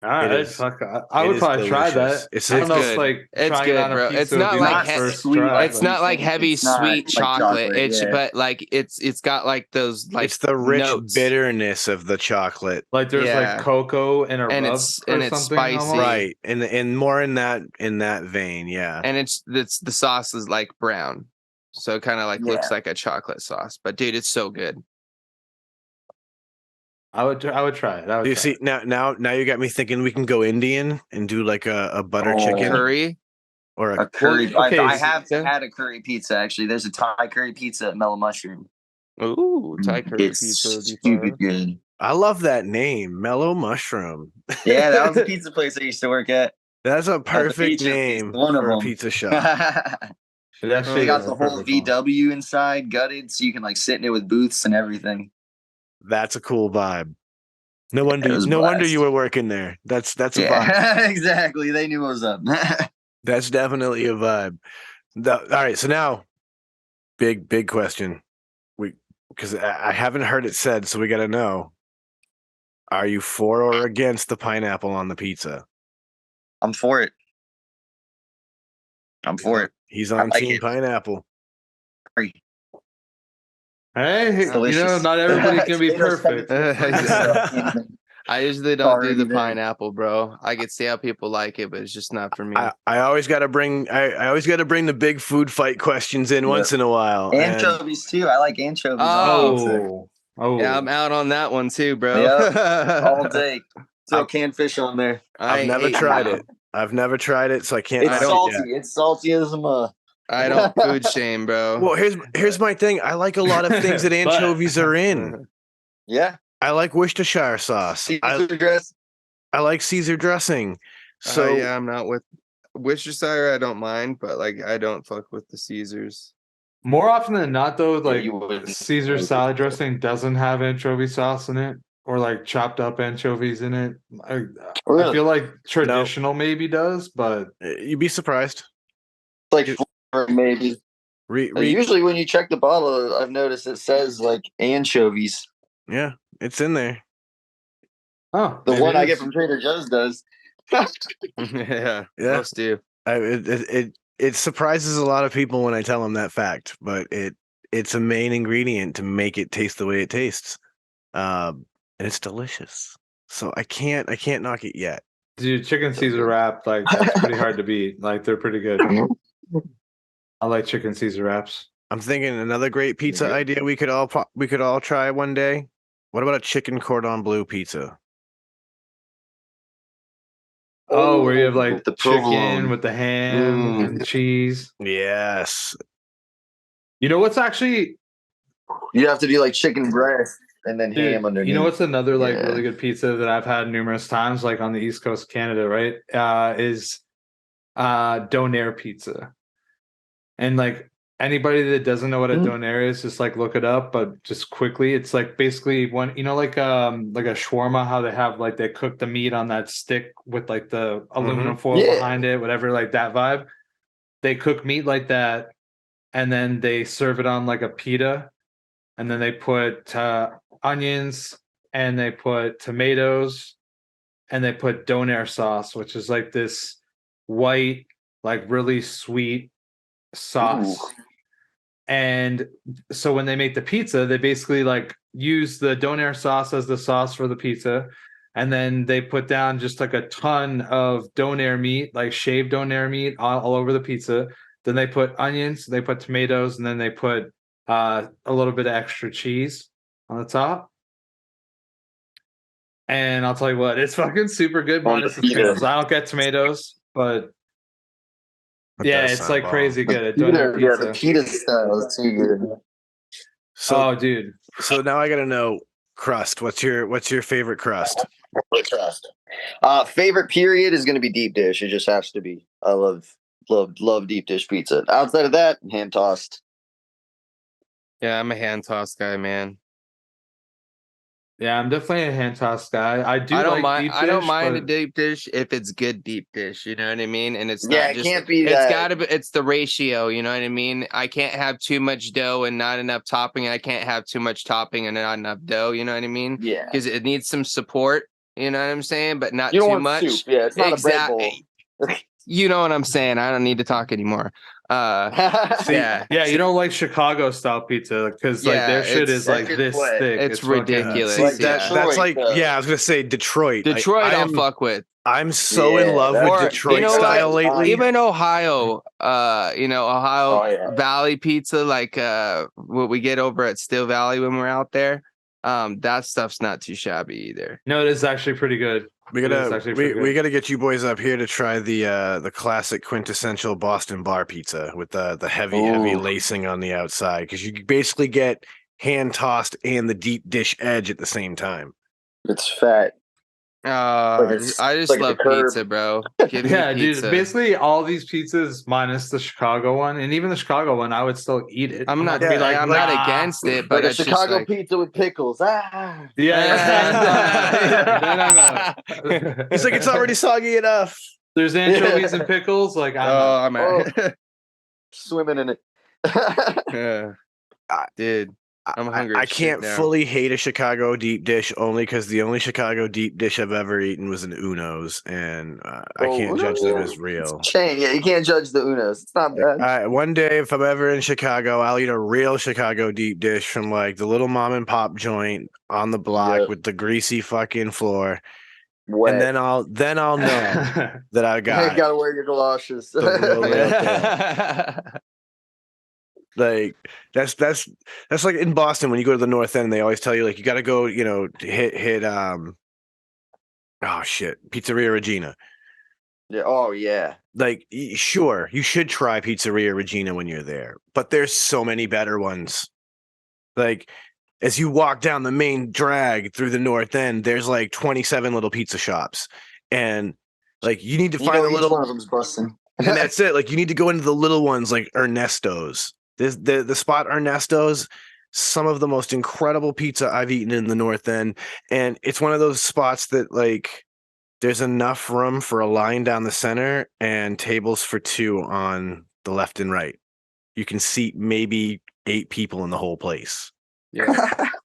All right, is. fuck, I It would is probably try delicious. that. It's I don't know good. if like It's trying good, it on a bro. pizza It's would not be like my Not first sweet try. like it's but- not like you think. heavy It's not sweet like chocolate. It's yeah. but like it's got like those like it's the rich notes. bitterness of the chocolate. Like there's Yeah. like cocoa in a And rub it's- or and it's something. spicy. Almost. Right. And more in that vein, yeah. And it's the sauce is like brown, so it kind of like looks Yeah. like a chocolate sauce. But dude, it's so good. I would try it. I would You try see it. now you got me thinking we can go Indian and do like a butter Oh. chicken Curry. or A curry. Well, okay, I have pizza? had a curry pizza actually. There's a Thai curry pizza at Mellow Mushroom. Ooh, Thai curry It's pizza would be stupid fire. good. I love that name, Mellow Mushroom. Yeah, that was a pizza place I used to work at. That's a At the perfect beach, at least name one of for a them. pizza shop. It actually They got is the a whole perfect one. VW inside gutted, so you can like sit in it with booths and everything. That's a cool vibe. No it was wonder blast. you were working there. That's a vibe. Yeah, exactly. They knew what was up. That's definitely a vibe. All right, so now big question. Because I haven't heard it said, so we got to know. Are you for or against the pineapple on the pizza? I'm for it. I'm for it. He's I on like team it. pineapple. Hey, It's delicious. not everybody can be Tomatoes come perfect. in- I usually don't do Already the there. pineapple, bro. I could see how people like it, but it's just not for me. I always got to bring I always got to bring the big food fight questions in Yeah. once in a while. And Anchovies too. I like anchovies on pizza. Oh, Yeah, I'm out on that one too, bro. Yep, all day. Throw I'm- canned fish on there. I've never tried it. I've never tried it, so I can't. It's knock it salty. yet. It's salty as a I don't food shame, bro. Well, here's my thing. I like a lot of things that But- anchovies are in. Yeah. I like Worcestershire sauce. Caesar dress. I like Caesar dressing. So yeah, I'm not with Worcestershire. I don't mind, but like I don't fuck with the Caesars. More often than not, though, like you wouldn't. Caesar salad dressing doesn't have anchovy sauce in it, or like chopped up anchovies in it. I Really? feel like traditional maybe does, but you'd be surprised. Like flavor, maybe. Usually when you check the bottle, I've noticed it says like anchovies. Yeah, it's in there. oh, The maybe one it I get is. from Trader Joe's does. Yeah, Yeah. most do. It surprises a lot of people when I tell them that fact, but it's a main ingredient to make it taste the way it tastes, and it's delicious. So I can't knock it yet. Dude, chicken Caesar wrap, like that's pretty hard to beat. Like they're pretty good. I like chicken Caesar wraps. I'm thinking another great pizza Yeah. idea we could all try one day. What about a chicken cordon bleu pizza? Oh, where you have like the chicken provolone. with the ham Mm. and cheese. Yes. You know what's actually You have to do like chicken breast and then Dude, ham underneath. you know what's another like Yeah. really good pizza that I've had numerous times, like on the East Coast of Canada, right? Is donair pizza. And like anybody that doesn't know what a donair is, just like look it up, but just quickly, it's like basically one, like a shawarma, how they have like they cook the meat on that stick with like the aluminum foil Yeah. behind it, whatever, like that vibe. They cook meat like that, and then they serve it on like a pita, and then they put onions, and they put tomatoes, and they put donair sauce, which is like this white, like really sweet sauce. Ooh. And so when they make the pizza, they basically like use the donair sauce as the sauce for the pizza. And then they put down just like a ton of donair meat, like shaved donair meat all over the pizza. Then they put onions, they put tomatoes, and then they put a little bit of extra cheese on the top. And I'll tell you what, it's fucking super good minus the tomatoes. I don't get tomatoes, but That yeah, does it's sound like bomb. crazy good at Pita, donair yeah, the pizza. pita style is too good. So, Oh, dude. so now I gotta know crust. What's your favorite crust? Favorite period is going to be deep dish. It just has to be. I love deep dish pizza. Outside of that, hand tossed. Yeah, I'm a hand toss guy, man. Yeah, I'm definitely a hand toss guy. I do I don't like mind. deep I don't dish, mind a but deep dish if it's good deep dish. You know what I mean? And it's Yeah, not it just. can't be It's that. gotta be. It's the ratio. You know what I mean? I can't have too much dough and not enough topping. I can't have too much topping and not enough dough. You know what I mean? Yeah, Because it needs some support. You know what I'm saying? But not you don't too want much. soup. Yeah, it's not a bread Exactly. bowl. You know what I'm saying? I don't need to talk anymore. See, Yeah. yeah, you don't like Chicago style pizza because like Yeah, their shit it's- is like That's this what- thick. it's fucking- ridiculous. see Like that's Detroit, like though. I was gonna say Detroit. Detroit, I'll am, fuck with. I'm so in Yeah, love that- with Or, Detroit you know style what? lately. Even Ohio, Ohio Oh, yeah. Valley pizza, like what we get over at Still Valley when we're out there. That stuff's not too shabby either. No, it is actually pretty good. We It is gotta actually pretty we good. gotta get you boys up here to try the classic quintessential Boston bar pizza with the heavy Ooh. lacing on the outside, because you basically get hand tossed and the deep dish edge at the same time. It's fat. I just like love the curb. pizza, bro. Give me Yeah, pizza. dude. Basically, all these pizzas minus the Chicago one, and even the Chicago one, I would still eat it. I'm not. gonna be I'm not "Nah." against it, but Like a it's just Chicago like. pizza with pickles. Ah. Yeah, no. He's like, it's already soggy enough. There's anchovies and pickles. Like I'm Oh, out. I'm out. Swimming in it. Yeah. Dude, I'm hungry. I as shit can't now. fully hate a Chicago deep dish only because the only Chicago deep dish I've ever eaten was an Uno's, and I can't judge them as real. Chain. Yeah, you can't judge the Unos. It's not bad. One day, if I'm ever in Chicago, I'll eat a real Chicago deep dish from like the little mom and pop joint on the block Yep. with the greasy fucking floor, Wet. and then I'll know that I You got gotta wear your galoshes. the real deal. Yeah. Like that's like in Boston when you go to the North End, they always tell you like you got to go, hit oh shit, Pizzeria Regina. Yeah. Oh yeah. Like sure, you should try Pizzeria Regina when you're there, but there's so many better ones. Like as you walk down the main drag through the North End, there's like 27 little pizza shops, and like you need to find the each little one of them's busting. and that's it. Like you need to go into the little ones like Ernesto's. The spot Ernesto's, some of the most incredible pizza I've eaten in the North End, and it's one of those spots that like there's enough room for a line down the center and tables for two on the left and right. You can seat maybe 8 people in the whole place. Yeah.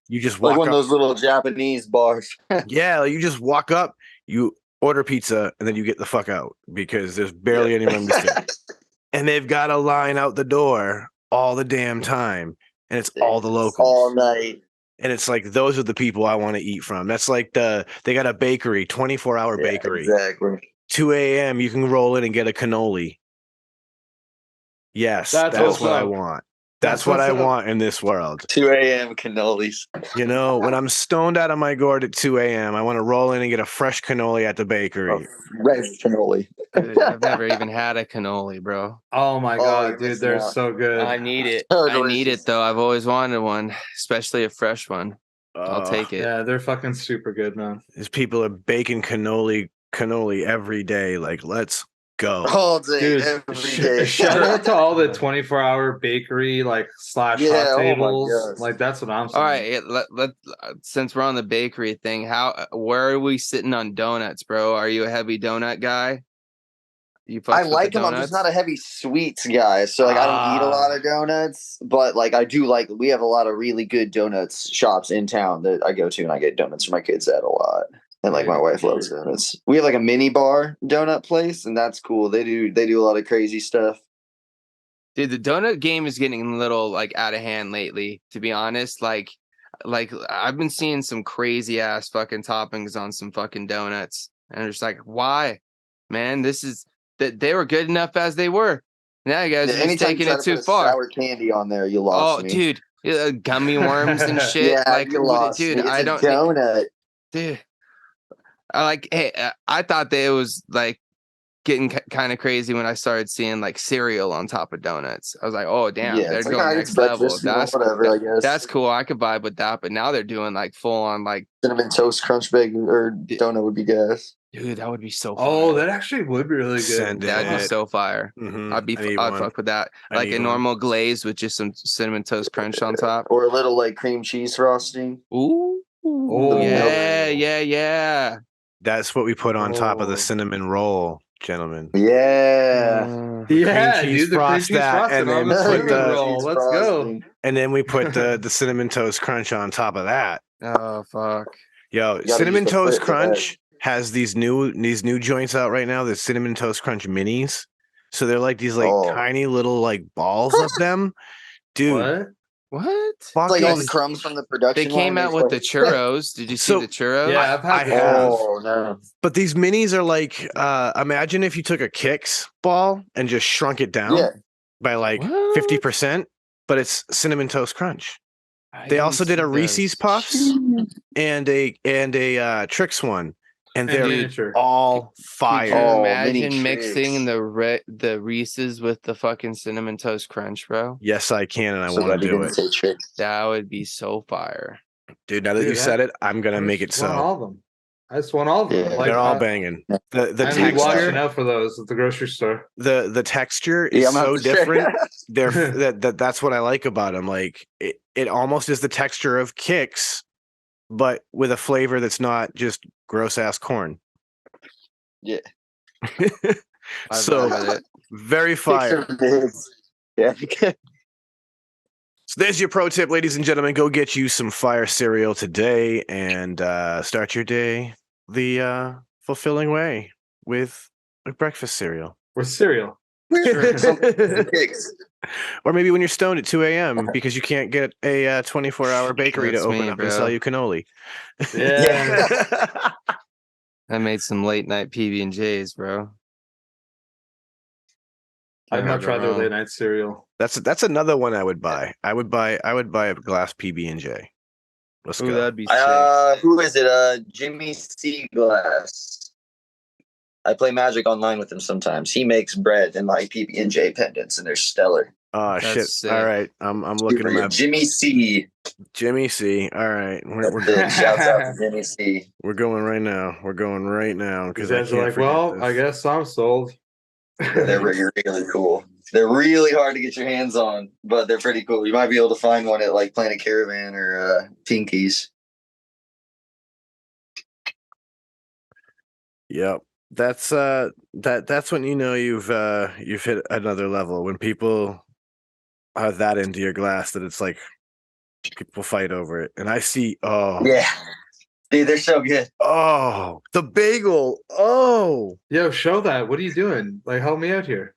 You just walk Like one up. of those little Japanese bars. Yeah, you just walk up, you order pizza, and then you get the fuck out because there's barely any room to sit. And they've got a line out the door all the damn time, and it's all the locals all night. And it's like those are the people I want to eat from. That's like they got a bakery, 24-hour Yeah, bakery. exactly. 2 a.m. you can roll in and get a cannoli. Yes, That's that's what's what I up. want. That's That's what what's I up. want in this world. 2 a.m. cannolis. When I'm stoned out of my gourd at 2 a.m., I want to roll in and get a fresh cannoli at the bakery. Fresh cannoli. Dude, I've never even had a cannoli, bro. Oh my Oh, god, you're dude, missing they're out. so good. I need it. So I need delicious. it though. I've always wanted one, especially a fresh one. I'll take it. Yeah, they're fucking super good, man. These people are baking cannoli every day. Like, let's go. All day, Dude, every day. shout out to all the 24-hour bakery slash Yeah, hot oh my tables. gosh. Like that's what I'm saying. All right, since we're on the bakery thing, where are we sitting on donuts, bro? Are you a heavy donut guy? You I fucks with like the them. I'm just donuts? not a heavy sweets guy. So like I don't eat a lot of donuts, but like I do like we have a lot of really good donuts shops in town that I go to and I get donuts for my kids at a lot. And like my wife loves donuts. We have like a mini bar donut place and that's cool. They do a lot of crazy stuff. Dude, the donut game is getting a little like out of hand lately, to be honest. Like I've been seeing some crazy ass fucking toppings on some fucking donuts. And I'm just like, why? Man, this is that they were good enough as they were. Now you guys are just Anytime you taking try it to too put a far. sour candy on there, you lost Oh, me. dude, gummy worms and shit. Yeah, like, you lost dude, me. It's I a don't, donut. dude. I thought that it was like getting kind of crazy when I started seeing like cereal on top of donuts. I was like, oh damn, Yeah, they're it's like, going all right, it's next level. breakfast, you know, whatever, I guess. That's cool. I could vibe with that, but now they're doing like full on like Cinnamon toast crunch bacon or donut would be gas. dude, that would be so Oh, fire. that actually would be really good. Send That'd be it. so fire. Mhm. I'd fuck with that. I Like need a one. normal glaze with just some cinnamon toast crunch on top. Or a little like cream cheese frosting. Ooh. Oh. Yeah. That's what we put on top of the Oh. cinnamon roll, gentlemen. Yeah. Yeah, cream cheese dude, the cream frost cheese that, frosting and on then the put cinnamon the- roll. Let's go. Frosting. And then we put the cinnamon toast crunch on top of that. Oh fuck. Yo, gotta cinnamon use the toast foot for that. crunch has these new joints out right now. The cinnamon toast crunch minis. So they're like these like Oh. tiny little like balls of them, dude. What? It's like all the fucking- crumbs from the production. They came line, out it's with the like- churros. Did you see So- the churros? Yeah, I've had I the have. churros. Oh no. But these minis are like, imagine if you took a Kix ball and just shrunk it down Yeah. by like What? 50%, but it's cinnamon toast crunch. I They didn't also did see a Reese's those. Puffs and a Trix one, and And they're miniature. all Could fire. you Oh, mini imagine mixing tricks. the Reese's with the fucking cinnamon toast crunch, bro? Yes, I can, and I So want glad to you do didn't it, say tricks. That would be so fire. dude. Now that Dude, you said it, I'm gonna I make it just want so. all of them. I just want all of them. Yeah. Like, They're all banging. The I'm be watching texture, out for those at the grocery store. the texture is Yeah, I'm so not different. That's what I like about them. Like it almost is the texture of Kix, but with a flavor that's not just gross ass corn. Yeah. I So vibe with it. very fire. Yeah. So there's your pro tip, ladies and gentlemen. Go get you some fire cereal today and start your day the fulfilling way with breakfast cereal. With cereal. Tricks. Or maybe when you're stoned at 2 a.m. because you can't get a 24-hour bakery That's to open me, up bro. and sell you cannoli. Yeah. I made some late night PB and J's, bro. I've Can't not go tried their wrong. late night cereal. That's another one I would buy. I would buy a glass PB&J. Let's Ooh, go. that'd be sick. Who is it? Jimmy C. Glass. I play Magic online with him sometimes. He makes bread and my PB&J pendants, and they're stellar. Oh That's shit! sick. All right, I'm looking him up. Jimmy C. Jimmy C. All right, we're Shouts out to Jimmy C. we're going right now. We're going right now You because I guys can't are like, forget well, this. I guess I'm sold. They're really cool. They're really hard to get your hands on, but they're pretty cool. You might be able to find one at like Planet Caravan or Pinkies. Yep. That's that's when you know you've hit another level, when people are that into your glass that it's like people fight over it. And I see Yeah. Dude, they're so good. the bagel. Oh. Yo, show that. What are you doing? Like, help me out here.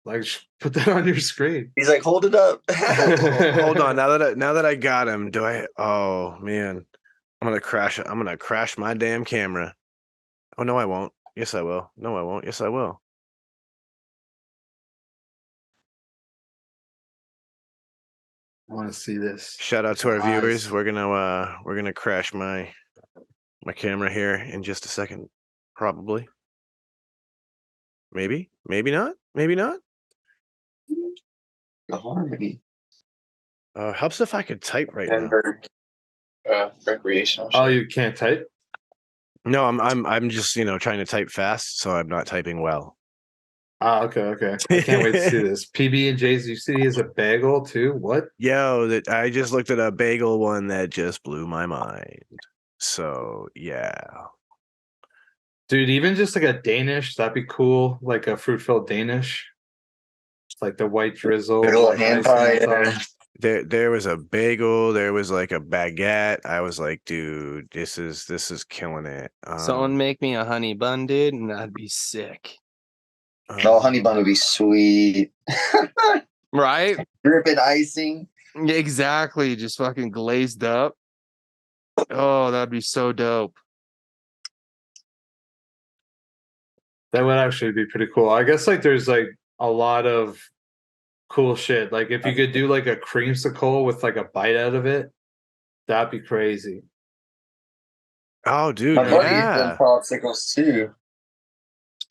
Like, put that on your screen. He's like, hold it up. Hold on. Now that I got him, do I oh man. I'm gonna crash my damn camera. Oh no, I won't. Yes, I will. No, I won't. Yes, I will. I want to see this. Shout out to our Nice. viewers. We're gonna crash my camera here in just a second. Probably. Maybe. Maybe not. Maybe not. The harmony. Helps if I could type right now. Denver. Recreational. Oh, you can't type? No, I'm just trying to type fast, so I'm not typing well. Ah, okay. I can't wait to see this. PB and J's. You see, is a bagel too. What? Yo, that I just looked at a bagel one that just blew my mind. So yeah. Dude, even just like a Danish, that'd be cool. Like a fruit-filled Danish. It's like the white drizzle. Big ol' like hand icing pie, on yeah. top. There was a bagel, there was like a baguette. I was like, dude, this is killing it. Someone make me a honey bun, dude, and that'd be sick. Oh, honey bun would be sweet. Right? Dripping icing. Exactly. Just fucking glazed up. Oh, that'd be so dope. That would actually be pretty cool. I guess like there's like a lot of cool shit. Like if you could do like a creamsicle with like a bite out of it, that'd be crazy. Oh, dude, My buddy's yeah, done popsicles too.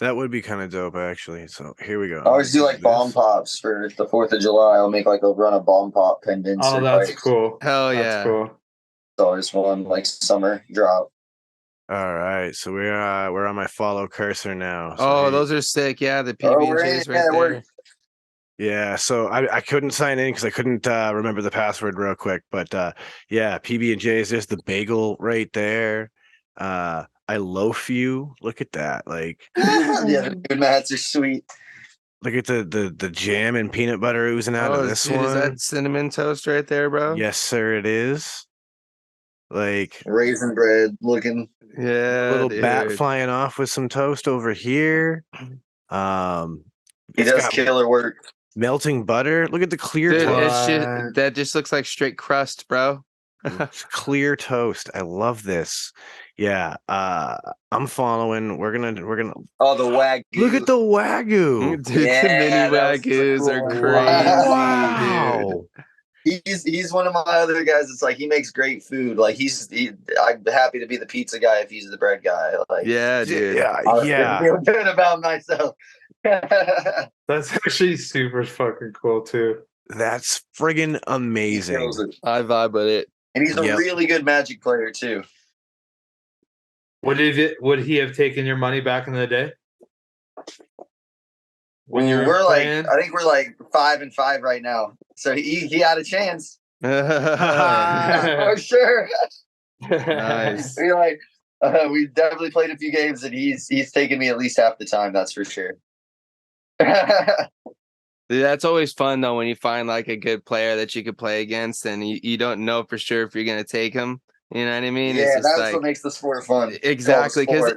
that would be kind of dope, actually. So here we go. I always do like bomb pops for the 4th of July. I'll make like a run of bomb pop pendants. Oh, or that's pipes. cool. Hell That's yeah. cool. It's always fun, like summer drop. All right, so we're on my follow cursor now. So Oh, here- those are sick. Yeah, the Oh, PB and we're J's in. right Yeah, there. we're- yeah. So I couldn't sign in because I couldn't remember the password real quick. But yeah, PB and J's. There's the bagel right there. I loaf you. Look at that. Like, yeah, the food mats are sweet. look at the jam and peanut butter oozing out of this dude, one. is that cinnamon toast right there, bro? Yes, sir. It is. Like Raisin bread looking. Yeah, a little bat dude. flying off with some toast over here. He It's does got killer work. melting butter. Look at the clear Dude, toast. it's just that just looks like straight crust, bro. Clear toast. I love this. Yeah. I'm following. We're gonna Oh, the wagyu. look at the wagyu. Dude, the Yeah, mini that was wagyus so are cool. crazy, Wow. He's one of my other guys. It's like he makes great food. Like I'm happy to be the pizza guy if he's the bread guy. Like Yeah, dude. Yeah, I yeah. feel good about myself. That's actually super fucking cool too. That's friggin' amazing. Kills it. I vibe with it. And he's a Yep. really good Magic player too. Would he have taken your money back in the day? When you were We're playing? like, I think we're like 5-5 right now. So he had a chance. For sure. Nice. We definitely played a few games, and he's taken me at least half the time. That's for sure. Dude, that's always fun though when you find like a good player that you could play against, and you don't know for sure if you're gonna take him. You know what I mean? Yeah, It's just that's like what makes the sport fun. exactly because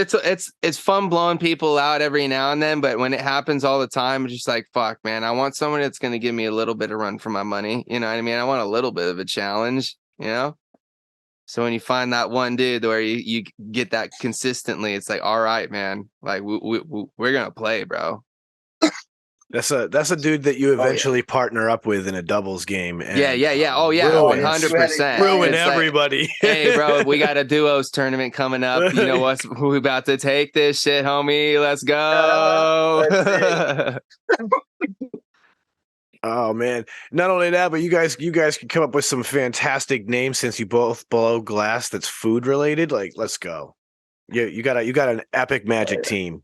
Sport. it's fun blowing people out every now and then, but when it happens all the time, it's just like fuck, man. I want someone that's gonna give me a little bit of run for my money. You know what I mean? I want a little bit of a challenge. You know. So when you find that one dude where you get that consistently, it's like, all right, man, like we're gonna play, bro. That's a dude that you eventually partner up with in a doubles game. And, Yeah. Oh yeah, ruin- 100%. ruin It's like, everybody. hey, bro, we got a duos tournament coming up. You know what? We about to take this shit, homie. Let's go. Oh man! Not only that, but you guys can come up with some fantastic names since you both blow glass that's food related. Like, let's go! You got an epic Magic team.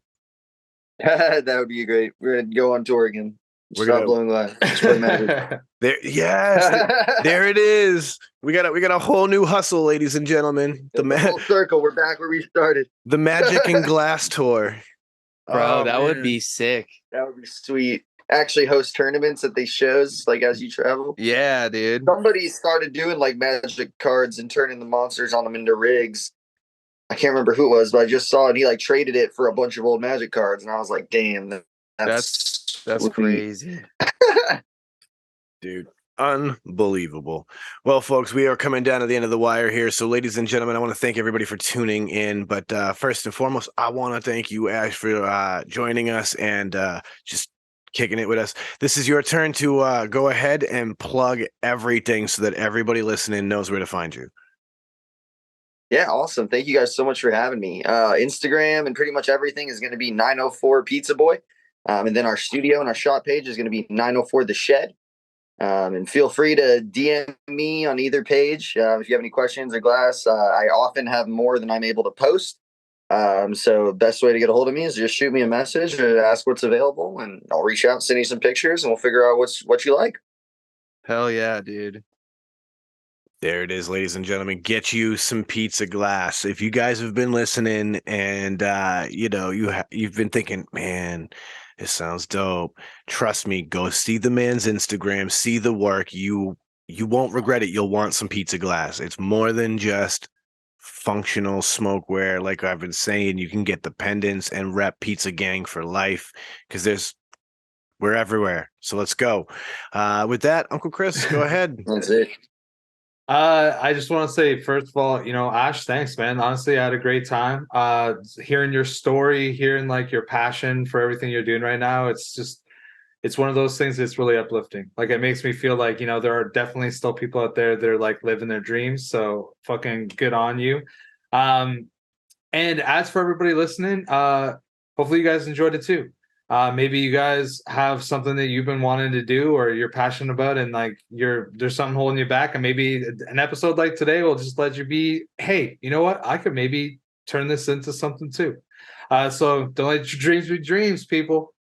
That would be great. We're gonna go on tour again. We're Stop gonna- blowing glass. Just play Magic. There it is. We got a whole new hustle, ladies and gentlemen. Full circle. We're back where we started. The Magic and Glass tour. Bro, Oh, that would man. be sick. That would be sweet. Actually, host tournaments at these shows, like as you travel. Yeah, dude. Somebody started doing like Magic cards and turning the monsters on them into rigs. I can't remember who it was, but I just saw it. He like traded it for a bunch of old Magic cards, and I was like, "Damn, That's sweet." crazy. Dude, unbelievable. Well, folks, we are coming down to the end of the wire here. So, ladies and gentlemen, I want to thank everybody for tuning in. But first and foremost, I want to thank you, Ash, for joining us and just kicking it with us. This is your turn to go ahead and plug everything so that everybody listening knows where to find you. Yeah, awesome. Thank you guys so much for having me. Instagram and pretty much everything is going to be 904 Pizza Boy. And then our studio and our shop page is going to be 904 The Shed. And feel free to DM me on either page if you have any questions or glass. I often have more than I'm able to post. So best way to get a hold of me is just shoot me a message or ask what's available, and I'll reach out, send you some pictures, and we'll figure out what you like. Hell yeah, dude. There it is, ladies and gentlemen. Get you some pizza glass. If you guys have been listening and you've been thinking, man, this sounds dope. Trust me, go see the man's Instagram, see the work. You won't regret it. You'll want some pizza glass. It's more than just functional smokewear. Like I've been saying, you can get the pendants and rep Pizza Gang for life because we're everywhere. So let's go. With that, Uncle Chris, go ahead. That's it. I just want to say, first of all, Ash, thanks, man. Honestly, I had a great time. Hearing your story, hearing like your passion for everything you're doing right now. It's one of those things that's really uplifting. Like it makes me feel like, there are definitely still people out there that are like living their dreams. So fucking good on you. And as for everybody listening, hopefully you guys enjoyed it too. Maybe you guys have something that you've been wanting to do or you're passionate about and like there's something holding you back, and maybe an episode like today will just let you be, hey, you know what? I could maybe turn this into something too. So don't let your dreams be dreams, people.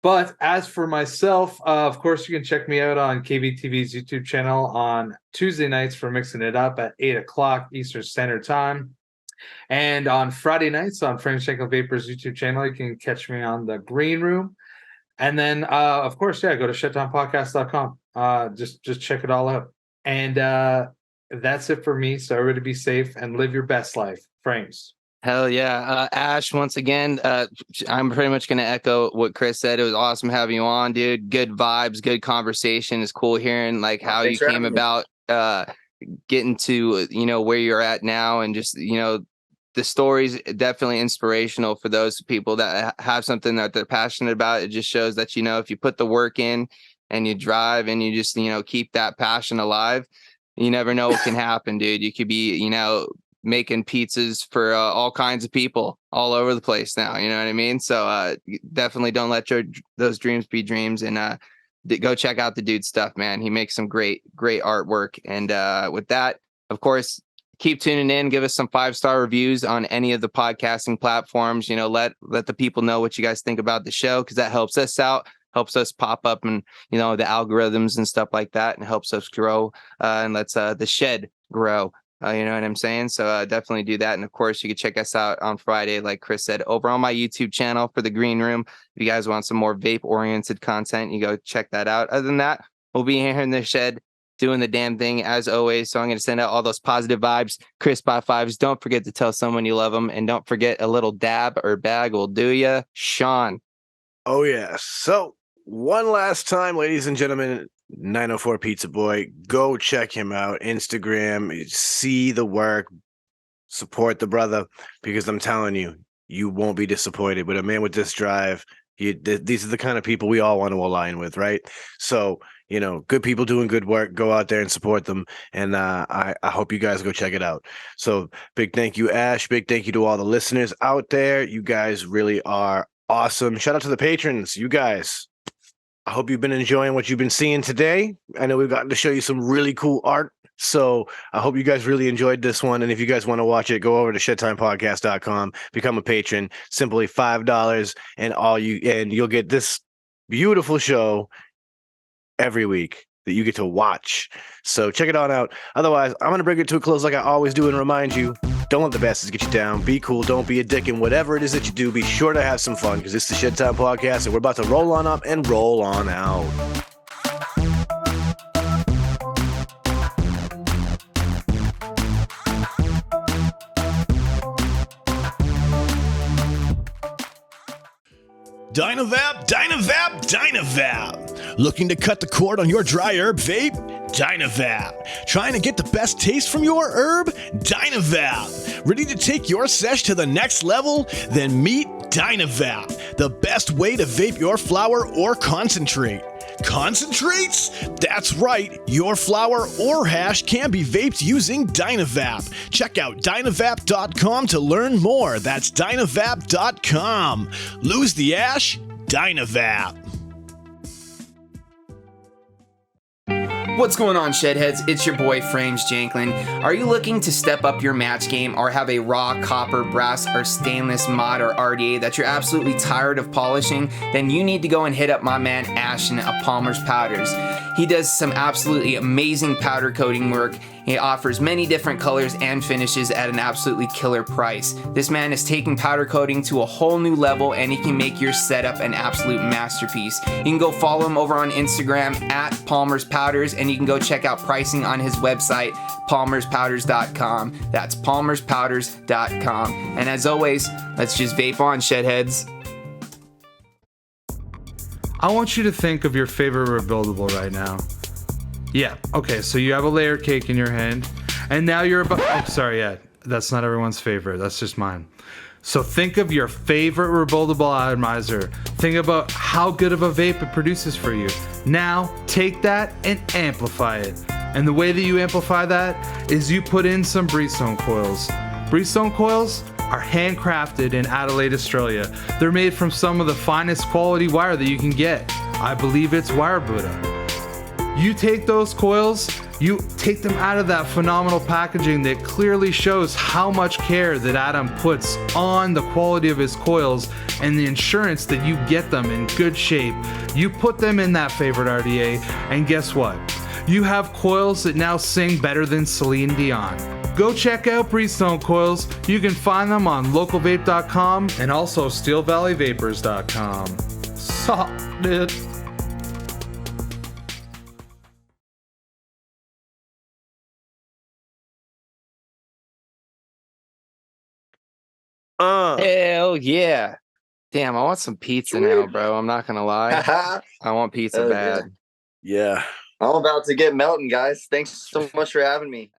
But as for myself, of course, you can check me out on KBTV's YouTube channel on Tuesday nights for Mixing It Up at 8 o'clock Eastern Standard Time. And on Friday nights on Frank Shankel Vapor's YouTube channel, you can catch me on the Green Room. And then, of course, go to shedtimepodcast.com. Just check it all out. And that's it for me. So everybody be safe and live your best life. Frames. Hell yeah. Ash, once again, I'm pretty much going to echo what Chris said. It was awesome having you on, dude. Good vibes, good conversation. It's cool hearing like how you came about getting to, where you're at now, and just, the story's definitely inspirational for those people that have something that they're passionate about. It just shows that, if you put the work in and you drive and you just, keep that passion alive, you never know what can happen, dude. You could be, making pizzas for all kinds of people all over the place now. You know what I mean? So definitely don't let those dreams be dreams, and go check out the dude's stuff, man. He makes some great artwork. And with that, of course, keep tuning in. Give us some 5-star reviews on any of the podcasting platforms. Let the people know what you guys think about the show, because that helps us out, helps us pop up and, the algorithms and stuff like that, and helps us grow and lets the shed grow. You know what I'm saying? So definitely do that. And of course, you can check us out on Friday, like Chris said, over on my YouTube channel for the Green Room. If you guys want some more vape-oriented content, you go check that out. Other than that, we'll be here in the shed doing the damn thing as always. So I'm going to send out all those positive vibes, crisp high fives. Don't forget to tell someone you love them. And don't forget, a little dab or bag will do ya. Sean. Oh, yeah. So one last time, ladies and gentlemen, 904 Pizza Boy, go check him out. Instagram, see the work, support the brother, because I'm telling you, you won't be disappointed. With a man with this drive, these are the kind of people we all want to align with, right? So, good people doing good work. Go out there and support them. And I hope you guys go check it out. So big thank you, Ash. Big thank you to all the listeners out there. You guys really are awesome. Shout out to the patrons, you guys. I hope you've been enjoying what you've been seeing today. I know we've gotten to show you some really cool art. So I hope you guys really enjoyed this one. And if you guys want to watch it, go over to shedtimepodcast.com, become a patron, simply $5, and you'll get this beautiful show every week that you get to watch. So check it on out. Otherwise, I'm going to bring it to a close like I always do and remind you, don't let the bastards get you down. Be cool. Don't be a dick. And whatever it is that you do, be sure to have some fun, because it's the Shedtime Podcast, and we're about to roll on up and roll on out. Dynavap. Looking to cut the cord on your dry herb vape? Dynavap. Trying to get the best taste from your herb? Dynavap. Ready to take your sesh to the next level? Then meet Dynavap, the best way to vape your flower or concentrate. Concentrates? That's right, your flower or hash can be vaped using Dynavap. Check out Dynavap.com to learn more. That's Dynavap.com. Lose the ash? Dynavap. What's going on, Shedheads? It's your boy, Frames Janklin. Are you looking to step up your match game or have a raw copper, brass, or stainless mod or RDA that you're absolutely tired of polishing? Then you need to go and hit up my man Ashton at Palmer's Powders. He does some absolutely amazing powder coating work. He offers many different colors and finishes at an absolutely killer price. This man is taking powder coating to a whole new level, and he can make your setup an absolute masterpiece. You can go follow him over on Instagram at Palmer's Powders, and you can go check out pricing on his website, palmerspowders.com. That's palmerspowders.com. And as always, let's just vape on, Shedheads. I want you to think of your favorite rebuildable right now. Yeah, okay, so you have a layer cake in your hand, and now you're about... Oh, sorry, yeah, that's not everyone's favorite. That's just mine. So think of your favorite rebuildable atomizer. Think about how good of a vape it produces for you. Now, take that and amplify it. And the way that you amplify that is you put in some Breezestone coils. Breezestone coils are handcrafted in Adelaide, Australia. They're made from some of the finest quality wire that you can get. I believe it's wire Buddha. You take those coils, you take them out of that phenomenal packaging that clearly shows how much care that Adam puts on the quality of his coils and the insurance that you get them in good shape. You put them in that favorite RDA, and guess what? You have coils that now sing better than Celine Dion. Go check out Breezestone coils. You can find them on localvape.com and also steelvalleyvapors.com. Solid. Hell yeah. Damn, I want some pizza now, bro. I'm not gonna lie. I want pizza bad. Yeah. I'm about to get melting, guys. Thanks so much for having me.